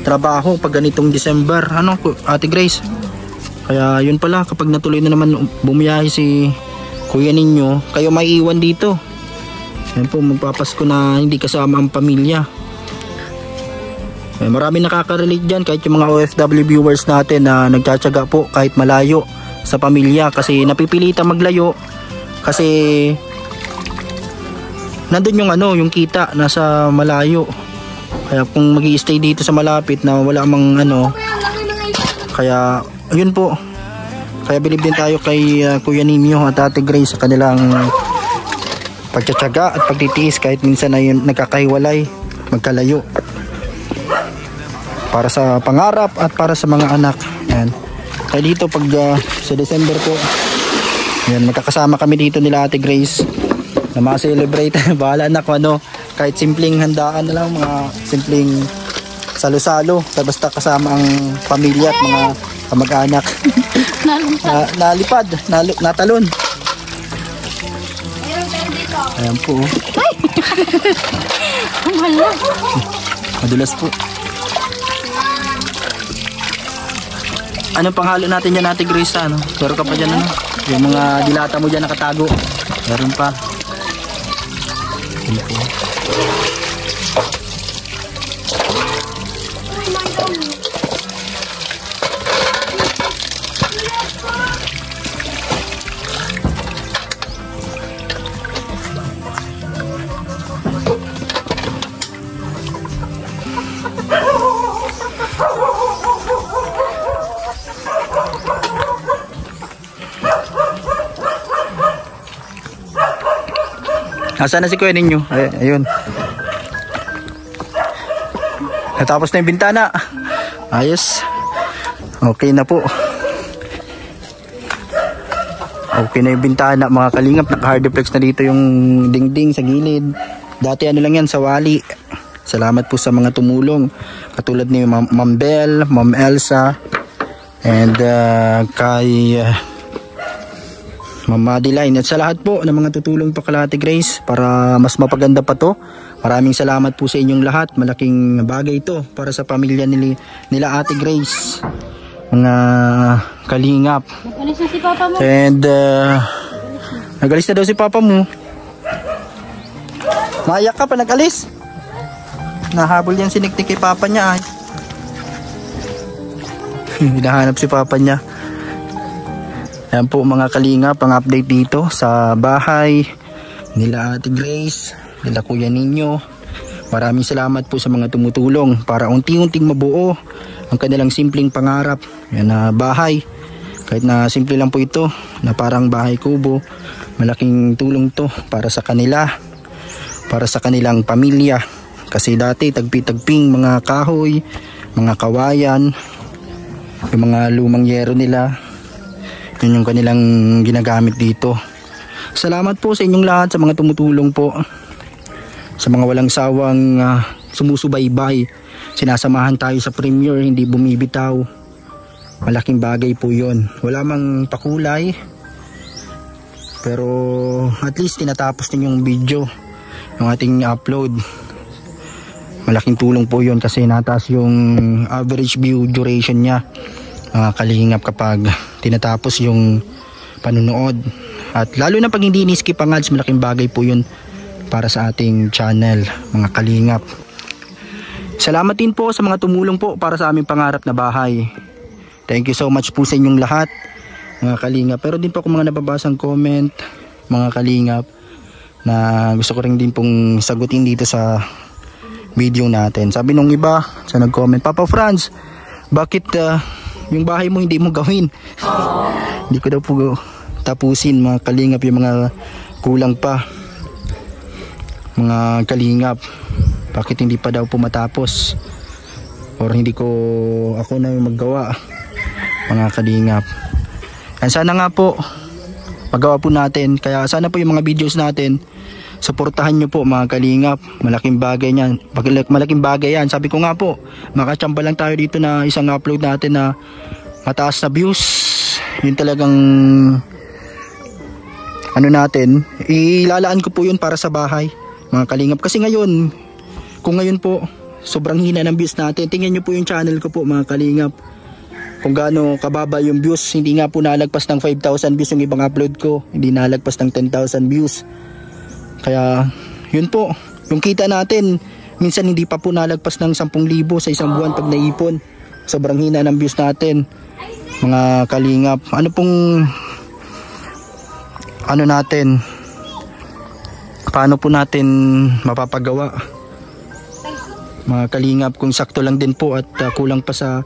trabaho pag ganitong December, ano Ate Grace. Kaya yun pala, kapag natuloy na naman bumiyahe si kuya ninyo, kayo maiiwan dito. Yan po, magpapasko na hindi kasama ang pamilya. Marami nakaka-relate dyan, kahit yung mga OFW viewers natin na nagtsatsaga po kahit malayo sa pamilya, kasi napipilitan maglayo kasi nandun yung ano, yung kita nasa malayo. Kaya kung magi-stay dito sa malapit na wala mang ano, kaya ayun po, kaya bilib din tayo kay Kuya Ninyo at Ate Grace sa kanilang pagtsatsaga at pagtitiis kahit minsan na yun nagkakahiwalay, magkalayo, para sa pangarap at para sa mga anak. Yan. Kaya dito pag sa December po, yan, magkakasama kami dito nila Ate Grace na ma-celebrate. Bahala na kung ano, kahit simpleng handaan na lang, mga simpleng salo-salo, basta kasama ang pamilya at mga kamag-anak. Nalipad, natalon. Ayan po. Madulas po. Anong panghalo natin dyan, Ate Grace? Ano? Meron ka pa dyan, ano? Yung mga dilata mo dyan nakatago. Meron pa. Ayan po. Nasaan na si Kuya Ninyo? Ayun. Natapos na yung bintana. Ayos. Okay na po. Okay na yung bintana mga kalingap. Naka-hardiplex na dito yung dingding sa gilid. Dati ano lang yan, sa wali. Salamat po sa mga tumulong. Katulad ni Ma'am Belle, Ma'am Elsa, and kay Ma'am Madeline, at sa lahat po ng mga tutulong pa kay Ate Grace para mas mapaganda pa to. Maraming salamat po sa inyong lahat. Malaking bagay ito para sa pamilya nila Ate Grace, mga kalingap. Nag-alis na si Papa mo. And nag-alis na daw si Papa mo. Naiyak ka pa, nag-alis. Nahabol yan siniktik kay Papa niya ay. Hinahanap si Papa niya. Ayan po mga kalingap, ang update dito sa bahay nila Ate Grace, nila Kuya Ninyo. Maraming salamat po sa mga tumutulong para unti-unting mabuo ang kanilang simpleng pangarap. Yan na bahay, kahit na simple lang po ito, na parang bahay kubo, malaking tulong to para sa kanila, para sa kanilang pamilya. Kasi dati tagpi-tagping mga kahoy, mga kawayan, yung mga lumang yero nila, yun yung kanilang ginagamit dito. Salamat po sa inyong lahat, sa mga tumutulong po, sa mga walang sawang sumusubaybay. Sinasamahan tayo sa premiere, hindi bumibitaw. Malaking bagay po yun. Wala mang pakulay, pero at least tinatapos din yung video, yung ating upload. Malaking tulong po yun kasi nataas yung average view duration niya, mga kalingap, kapag tinatapos yung panunood. At lalo na pag hindi ni-skip ang ads, malaking bagay po yun para sa ating channel, mga kalingap. Salamat din po sa mga tumulong po para sa aming pangarap na bahay. Thank you so much po sa inyong lahat, mga kalingap. Pero din po ako mga nababasang comment, mga kalingap, na gusto ko rin din pong sagutin dito sa video natin. Sabi nung iba sa nag-comment, Papa Franz, bakit yung bahay mo hindi mo gawin? Hindi ko daw po tapusin, mga kalingap, yung mga kulang pa, mga kalingap. Bakit hindi pa daw po matapos, or hindi ko ako na maggawa, mga kalingap. And sana nga po magawa po natin. Kaya sana po yung mga videos natin, suportahan nyo po mga kalingap. Malaking bagay yan. Malaking bagay yan. Sabi ko nga po, makachamba lang tayo dito na isang upload natin na mataas na views. Yun talagang ano natin, ilalaan ko po yun para sa bahay mga kalingap. Kasi ngayon, kung ngayon po sobrang hina ng views natin, tingnan nyo po yung channel ko po mga kalingap, kung gaano kababa yung views. Hindi nga po nalagpas ng 5,000 views yung ibang upload ko, hindi nalagpas ng 10,000 views. Kaya yun po, yung kita natin minsan hindi pa po nalagpas ng 10,000 sa isang buwan pag naipon. Sobrang hina ng views natin mga kalingap. Ano pong ano natin, paano po natin mapapagawa mga kalingap kung sakto lang din po at kulang pa sa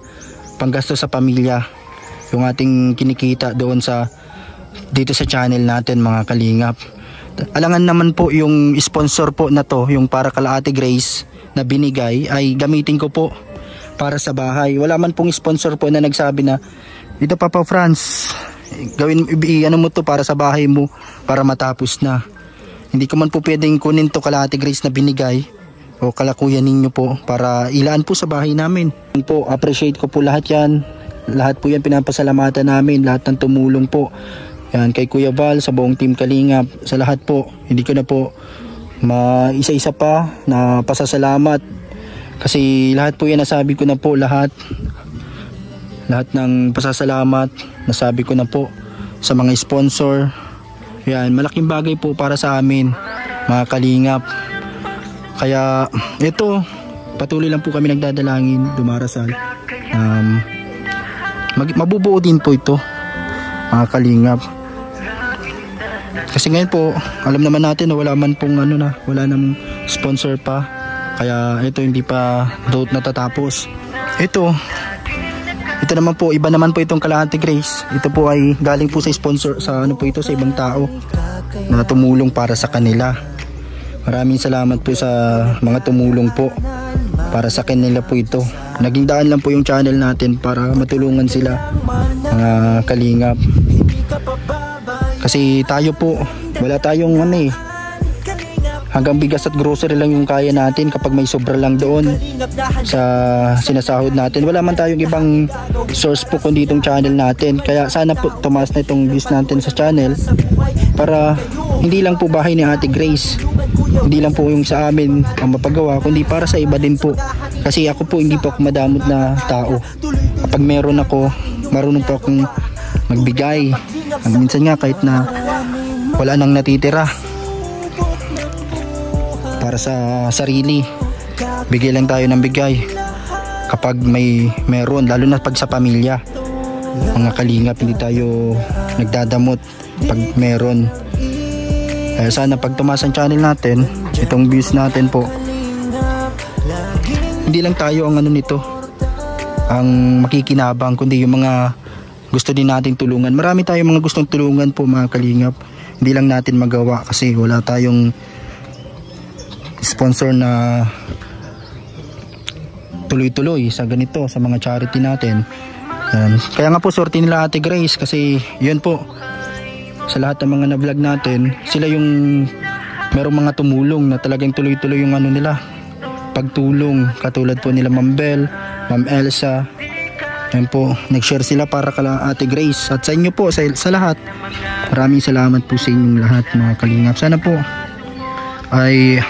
panggasto sa pamilya yung ating kinikita doon sa dito sa channel natin mga kalingap. Alangan naman po yung sponsor po na to, yung para kala Ate Grace na binigay ay gamitin ko po para sa bahay. Wala man pong sponsor po na nagsabi na ito Papa Franz, gawin ano mo to para sa bahay mo para matapos na. Hindi ko man po pwedeng kunin to kala Ate Grace na binigay o kala kuya ninyo po para ilaan po sa bahay namin. Po, appreciate ko po lahat yan. Lahat po yan pinapasalamatan namin, lahat ng tumulong po. Yan, kay Kuya Val, sa buong team Kalingap, sa lahat po. Hindi ko na po isa-isa pa na pasasalamat. Kasi lahat po yan nasabi ko na po, lahat ng pasasalamat nasabi ko na po sa mga sponsor. Yan, malaking bagay po para sa amin mga Kalingap. Kaya ito, patuloy lang po kami nagdadalangin, dumarasal. Mabubuo din po ito mga Kalingap. Kasi ngayon po, alam naman natin na wala man pong wala namang sponsor pa. Kaya ito hindi pa natatapos. Ito naman po, iba naman po itong kala Ate Grace. Ito po ay galing po sa sponsor, sa sa ibang tao na tumulong para sa kanila. Maraming salamat po sa mga tumulong po para sa kanila po ito. Naging daan lang po yung channel natin para matulungan sila mga Kalingap. Kasi tayo po, wala tayong hanggang bigas at grocery lang yung kaya natin kapag may sobra lang doon sa sinasahod natin. Wala man tayong ibang source po kundi itong channel natin. Kaya sana po tumaas na itong views natin sa channel para hindi lang po bahay ni Ate Grace, hindi lang po yung sa amin ang mapagawa, kundi para sa iba din po. Kasi ako po hindi po ako madamot na tao. Kapag meron ako, marunong po akong magbigay. Minsan nga kahit na wala nang natitira para sa sarili, bigay lang tayo ng bigay kapag meron, lalo na pag sa pamilya mga Kalingap. Hindi tayo nagdadamot pag meron. Kaya sana pag tumaas ang channel natin, itong views natin po, hindi lang tayo ang nito ang makikinabang, kundi yung mga gusto din nating tulungan. Marami tayong mga gustong tulungan po mga Kalingap, hindi lang natin magawa kasi wala tayong sponsor na tuloy-tuloy sa ganito, sa mga charity natin. Yan. Kaya nga po sorte nila Ate Grace kasi yun po, sa lahat ng mga na-vlog natin, sila yung merong mga tumulong na talagang tuloy-tuloy yung nila, pagtulong. Katulad po nila Ma'am Bel, Ma'am Elsa. Yan po, nag-share sila para kala Ate Grace. At sa inyo po, sa lahat, maraming salamat po sa inyong lahat mga Kalingap. Sana po ay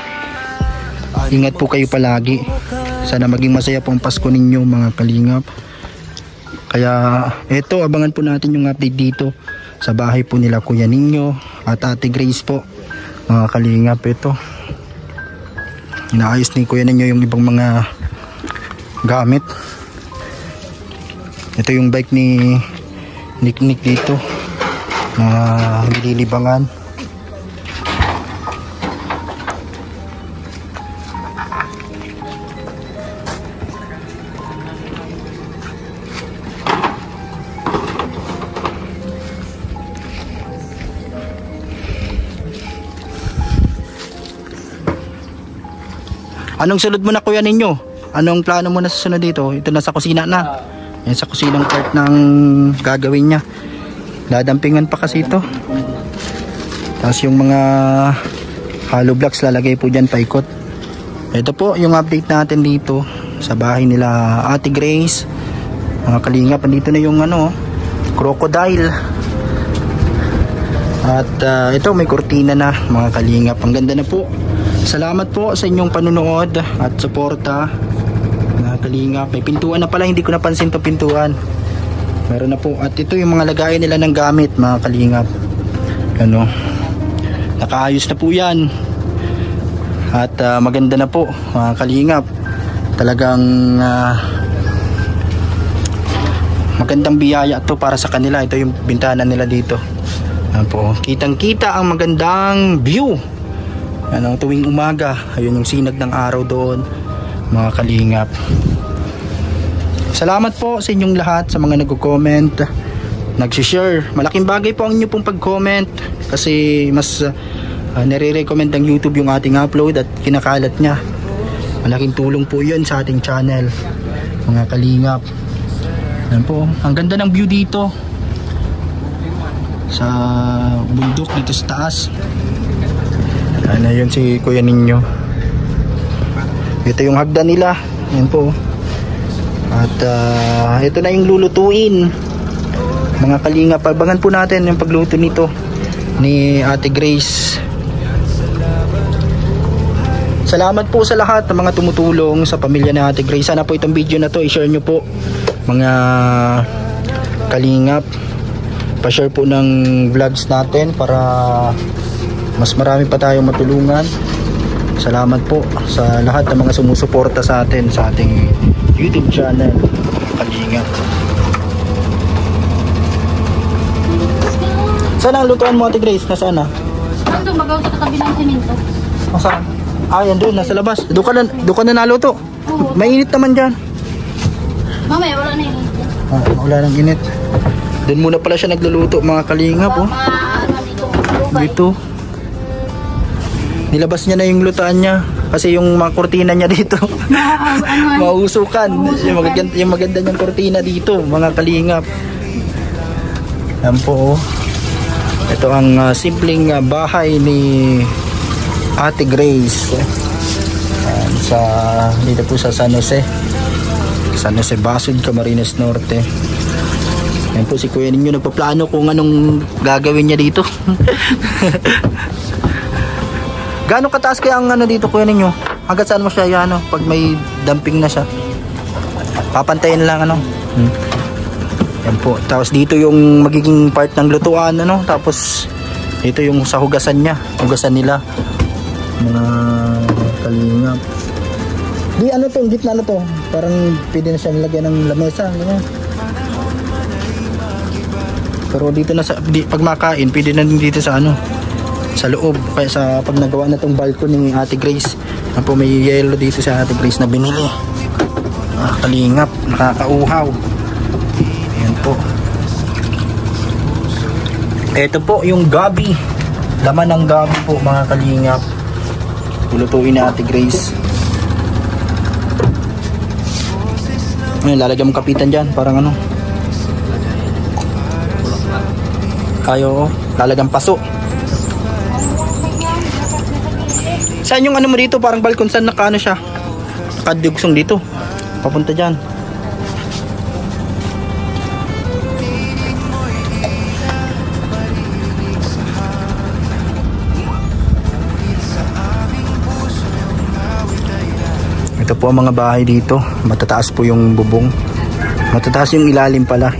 ingat po kayo palagi. Sana maging masaya po ang Pasko ninyo mga Kalingap. Kaya eto, abangan po natin yung update dito sa bahay po nila Kuya Ninyo at Ate Grace po mga Kalingap. Ito, inaayos ni Kuya Ninyo yung ibang mga gamit. Ito yung bike ni Nick dito na nililibangan. Anong sunod mo na Kuya Ninyo? Anong plano mo na sa sunod dito? Ito na sa kusina na. Yan sa kusinang part ng gagawin niya. Dadampingan pa kasi ito. Tapos yung mga hollow blocks lalagay po dyan paikot. Ito po yung update natin dito sa bahay nila Ate Grace. Mga kalingap, andito na yung crocodile. At ito may kurtina na mga kalingap. Ang ganda na po. Salamat po sa inyong panunood at suporta mga kalingap. May pintuan na pala, hindi ko napansin to pintuan. Meron na po. At ito yung mga lagayan nila ng gamit mga kalingap. Nakaayos na po yan. At maganda na po mga kalingap. Talagang magandang biyaya to para sa kanila. Ito yung bintana nila dito. Po, kitang kita ang magandang view tuwing umaga. Ayun yung sinag ng araw doon mga kalingap. Salamat po sa inyong lahat, sa mga nagko-comment, nag-share. Malaking bagay po ang inyo pong pag-comment kasi mas nire-recommend ng YouTube yung ating upload at kinakalat niya. Malaking tulong po yun sa ating channel mga kalingap. Yan po, ang ganda ng view dito sa bundok dito sa taas. Ano yun si Kuya Ninyo. Ito yung hagdan nila. Yan po. At ito na yung lulutuin mga kalingap. Abangan po natin yung pagluto nito ni Ate Grace. Salamat po sa lahat ng mga tumutulong sa pamilya ni Ate Grace. Sana po itong video na to i-share nyo po mga kalingap. Pa-share po ng vlogs natin para mas marami pa tayong matulungan. Salamat po sa lahat ng mga sumusuporta sa atin sa ating YouTube channel kalingap. Saan ang lutuan mo Ate Grace? Nasaan na? Ando, magaw sa katabi ng simento. Saan? Yan doon, nasa labas. Doon ka na naluto. Mainit naman dyan. Mamaya, wala na yun. Wala nang init. Doon muna pala siya nagluluto mga kalingap. Dito. Nilabas niya na yung lutaan niya. Kasi yung mga kurtina niya dito. Mausukan. Yung maganda niyang kurtina dito mga kalingap. Yan po. Ito ang simpleng bahay ni Ate Grace. Dito po sa San Jose Basud, Camarines Norte. Yan po si Kuya Ninyo nagpaplano kung anong gagawin niya dito. Gaano kataas kaya ang dito Kuya Ninyo? Hanggat saan mo siya pag may dumping na siya? Papantayin lang Yan po. Tapos dito yung magiging part ng lutuan tapos dito yung sa hugasan nila. Mga kalingap. Di gitna to. Parang pwede na siya nilagyan ng lamesa. Pero dito na pag makain, pwede na din dito sa sa loob. Kaya sa pag nagawa na tong balcony ni Ate Grace. Po may yellow dito sa Ate Grace na binili. Kalingap, nakakauhaw. Ayan po. Ito po yung gabi. Laman ng gabi po mga kalingap. Lulutuin ni Ate Grace. Ngayon, lalagyan mong kapitan dyan. Parang lalagyan paso. Saan yung mo dito? Parang balkon. Saan siya? Nakadugsong dito. Papunta dyan. Ito po ang mga bahay dito. Matataas po yung bubong. Matataas yung ilalim pala.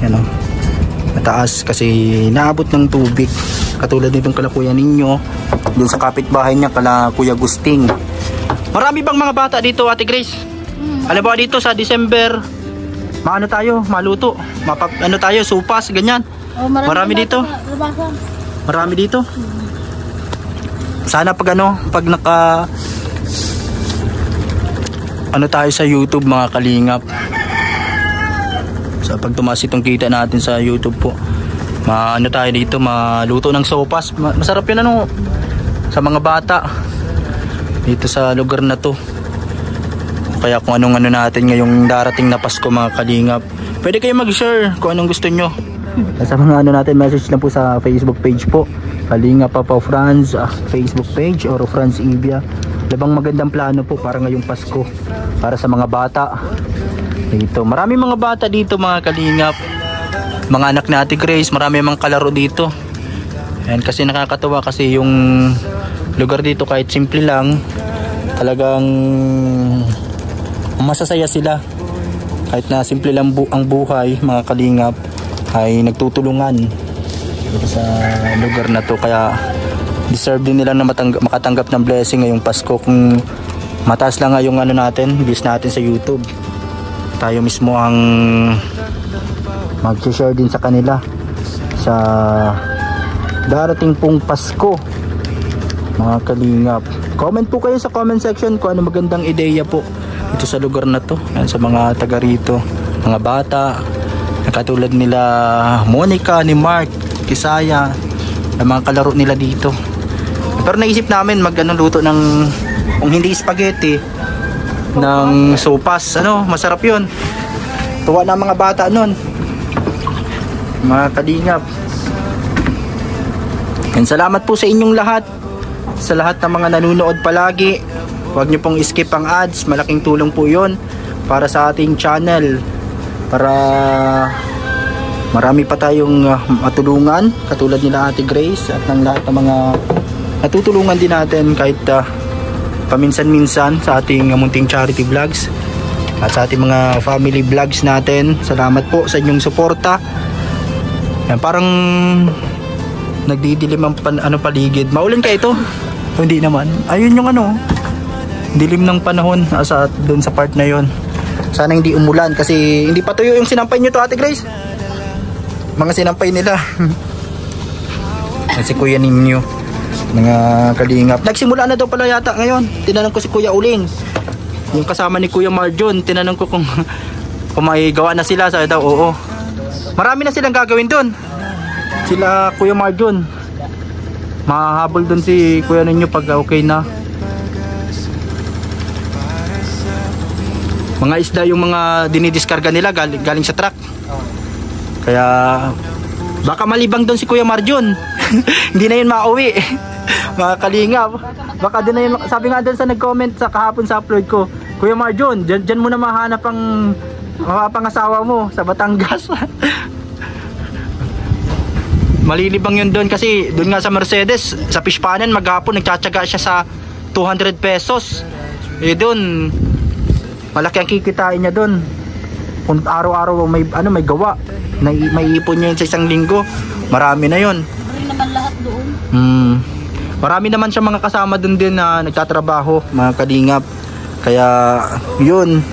Mataas kasi naabot ng tubig. Katulad nitong kala Kuya Ninyo. Dun sa kapitbahay niya kala Kuya Gusting. Marami bang mga bata dito Ate Grace? Alam ba dito sa December tayo? Maluto. Tayo? Supas, ganyan. Marami dito. Marami dito. Sana pag pag tayo sa YouTube mga kalingap. Sa pag tumaas itong kita natin sa YouTube po. Tayo dito, maluto ng sopas. Masarap yun sa mga bata. Dito sa lugar na to. Kaya kung anong natin ngayong darating na Pasko mga kalingap. Pwede kayo mag-share kung anong gusto nyo. Sa mga ano natin, message lang po sa Facebook page po. Kalinga Papa Franz Facebook page or Franz Ibia. Labang magandang plano po para ngayong Pasko para sa mga bata dito. Maraming mga bata dito mga kalingap. Mga anak ni Ate Grace, marami mga kalaro dito. Ayan, kasi nakakatuwa kasi yung lugar dito kahit simple lang, talagang masasaya sila. Kahit na simple lang ang buhay, mga kalingap, ay nagtutulungan dito sa lugar na to. Kaya deserve din nila na makatanggap ng blessing ngayong Pasko. Kung mataas lang nga yung ano natin, views natin sa YouTube, tayo mismo ang mag-share din sa kanila sa darating pong Pasko, mga kalingap. Comment po kayo sa comment section kung ano magandang ideya po ito sa lugar na to. Ayan, sa mga taga rito, mga bata katulad nila Monica, ni Mark, Kisaya, ang mga kalaro nila dito. Pero naisip namin luto ng, kung hindi spaghetti, ng sopas, masarap yun. Tuwa na mga bata nun, mga kalingap. And salamat po sa inyong lahat, sa lahat ng mga nanonood palagi. Huwag nyo pong skip ang ads, malaking tulong po yun para sa ating channel, para marami pa tayong matulungan katulad nila Ate Grace at ng lahat ng mga natutulungan din natin kahit paminsan-minsan sa ating munting charity vlogs at sa ating mga family vlogs natin. Salamat po sa inyong suporta. Yan, parang nagdidilim ang paligid. Maulan ka ito? O hindi naman. Ayun yung dilim ng panahon doon sa part na yon. Sana hindi umulan kasi hindi pa tuyo yung sinampay nyo to Ate Grace. Mga sinampay nila. Si Kuya ninyo, mga kalingap. Nagsimula na daw pala yata ngayon. Tinanong ko si Kuya Uling, yung kasama ni Kuya Marjon, tinanong ko kung may gawa na sila. Sabi daw oo. Marami na silang gagawin doon. Sila Kuya Marjon. Mahahabol doon si Kuya ninyo pag okay na. Mga isda yung mga dinidiskarga nila galing sa truck. Kaya baka malibang doon si Kuya Marjon. Hindi na yun mauwi. Mga kalingap, baka din na yun. Sabi nga doon sa nag-comment sa kahapon sa upload ko, Kuya Marjon, dyan mo na mahanap ang pangasawa mo sa Batangas. Malilibang yun doon kasi doon nga sa Mercedes, sa Pishpanan, maghapon nagtsatsaga siya sa 200 pesos. Doon malaki ang kikitain niya doon. Kung araw-araw may gawa, may ipon niya yun sa isang linggo, marami na yun. Marami naman lahat doon. Marami naman siya mga kasama doon din na nagtatrabaho, mga kalingap. Kaya yun,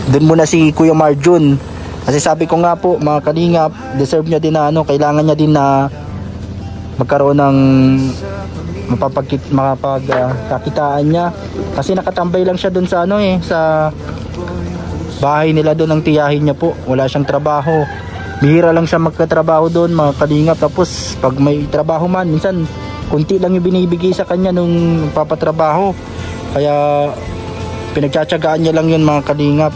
doon muna si Kuya Marjon. Kasi sabi ko nga po, mga kalingap, deserve niya din na kailangan niya din na magkaroon ng mapapagkakitaan niya. Kasi nakatambay lang siya doon sa sa bahay nila doon, ang tiyahin niya po. Wala siyang trabaho. Bihira lang siya magkatrabaho doon, mga kalingap. Tapos pag may trabaho man, minsan kunti lang yung binibigay sa kanya nung papatrabaho. Kaya pinagtsatsagaan niya lang yun, mga kalingap.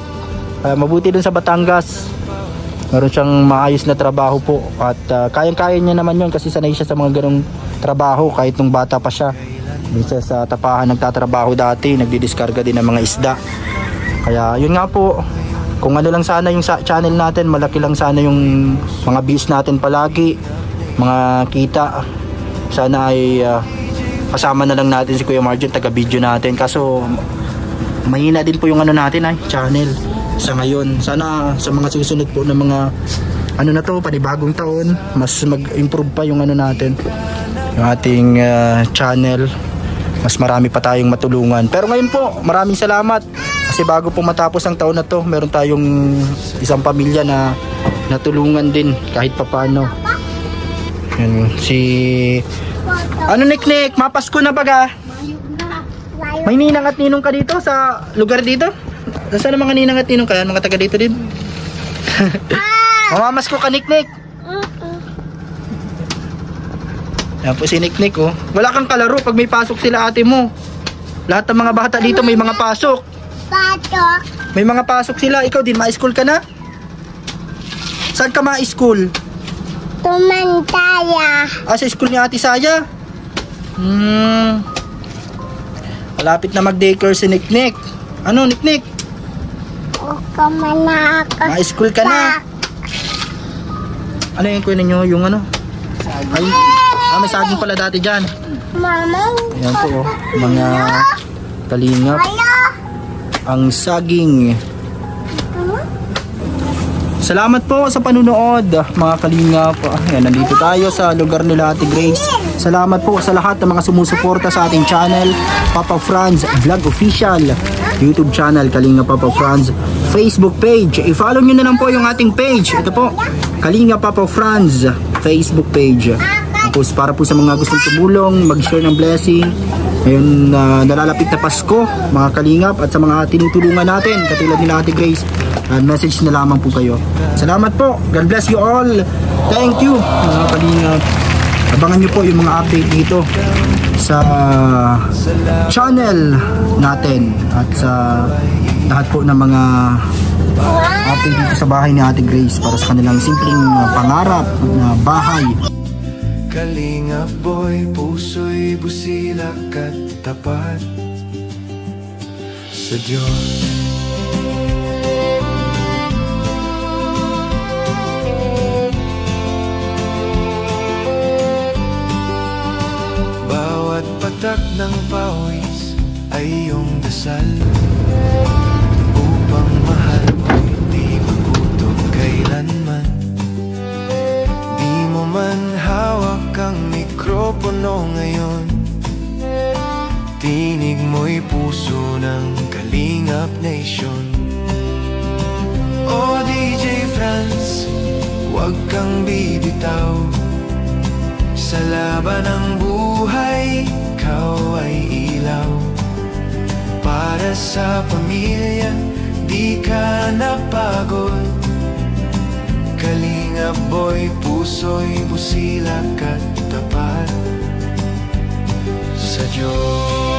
Mabuti doon sa Batangas, meron siyang maayos na trabaho po. At kayang-kaya niya naman yun kasi sanay siya sa mga ganong trabaho kahit nung bata pa siya. Minsan sa tapahan nagtatrabaho dati, nagdidiskarga din ng mga isda. Kaya yun nga po, kung lang sana yung channel natin, malaki lang sana yung mga views natin palagi, mga kita. Sana ay kasama na lang natin si Kuya Marjon, taga video natin. Kaso mahina din po yung natin channel sa ngayon. Sana sa mga susunod po ng mga panibagong taon, mas mag-improve pa yung natin, yung ating channel. Mas marami pa tayong matulungan. Pero ngayon po, maraming salamat kasi bago po matapos ang taon na to, meron tayong isang pamilya na natulungan din kahit papano. Yan, Niknik, mapasko na baga? May ninang at ninong ka dito sa lugar dito? Saan ang mga ninang at ninong ka? Mga taga dito din? Mamamasko ka, Niknik? Yan po si Niknik, oh. Wala kang kalaro pag may pasok sila ate mo. Lahat ng mga bata dito may mga pasok. May mga pasok sila. Ikaw din, ma-school ka na? Saan ka ma-school? Tumantaya. Sa school ni Ate Saya? Malapit na mag-daycare si Niknik. Ano, Niknik? Uka mana ako. Ma-school ka na. Ano yung kunin nyo? Yung ano? Ay, may saging pala dati dyan. Mama. Ayan po, mga kalingap. Ang saging. Salamat po sa panunood, mga kalingap. Ayan, nandito tayo sa lugar nila Ate Grace. Salamat po sa lahat ng mga sumusuporta sa ating channel, Papa Franz Vlog Official, YouTube channel, Kalingap Papa Franz, Facebook page. I-follow nyo na lang po yung ating page. Ito po, Kalingap Papa Franz Facebook page. Tapos para po sa mga gustong tumulong, mag-share ng blessing. Ngayon, nalalapit na Pasko, mga kalingap, at sa mga tinutulungan natin, katulad ni Ate Grace, message na lamang po kayo. Salamat po. God bless you all. Thank you, mga kalingap. Abangan nyo po yung mga update dito sa channel natin at sa lahat po ng mga update dito sa bahay ni Ate Grace para sa kanilang simpleng pangarap na bahay. Kalingap boy, puso'y busilak at tapat sa Diyos. Bawat patak ng pawis ay iyong dasal upang mahal mo hindi magutom kailanman. Di mo man hawak ang mikropono ngayon, tinig mo'y puso ng Kalingap Nation. O DJ Franz, huwag kang bibitaw, sa laban ng buhay, ikaw ay ilaw. Para sa pamilya, di ka napagod. Kalingap boy, puso'y busilak at tapat sa Diyos.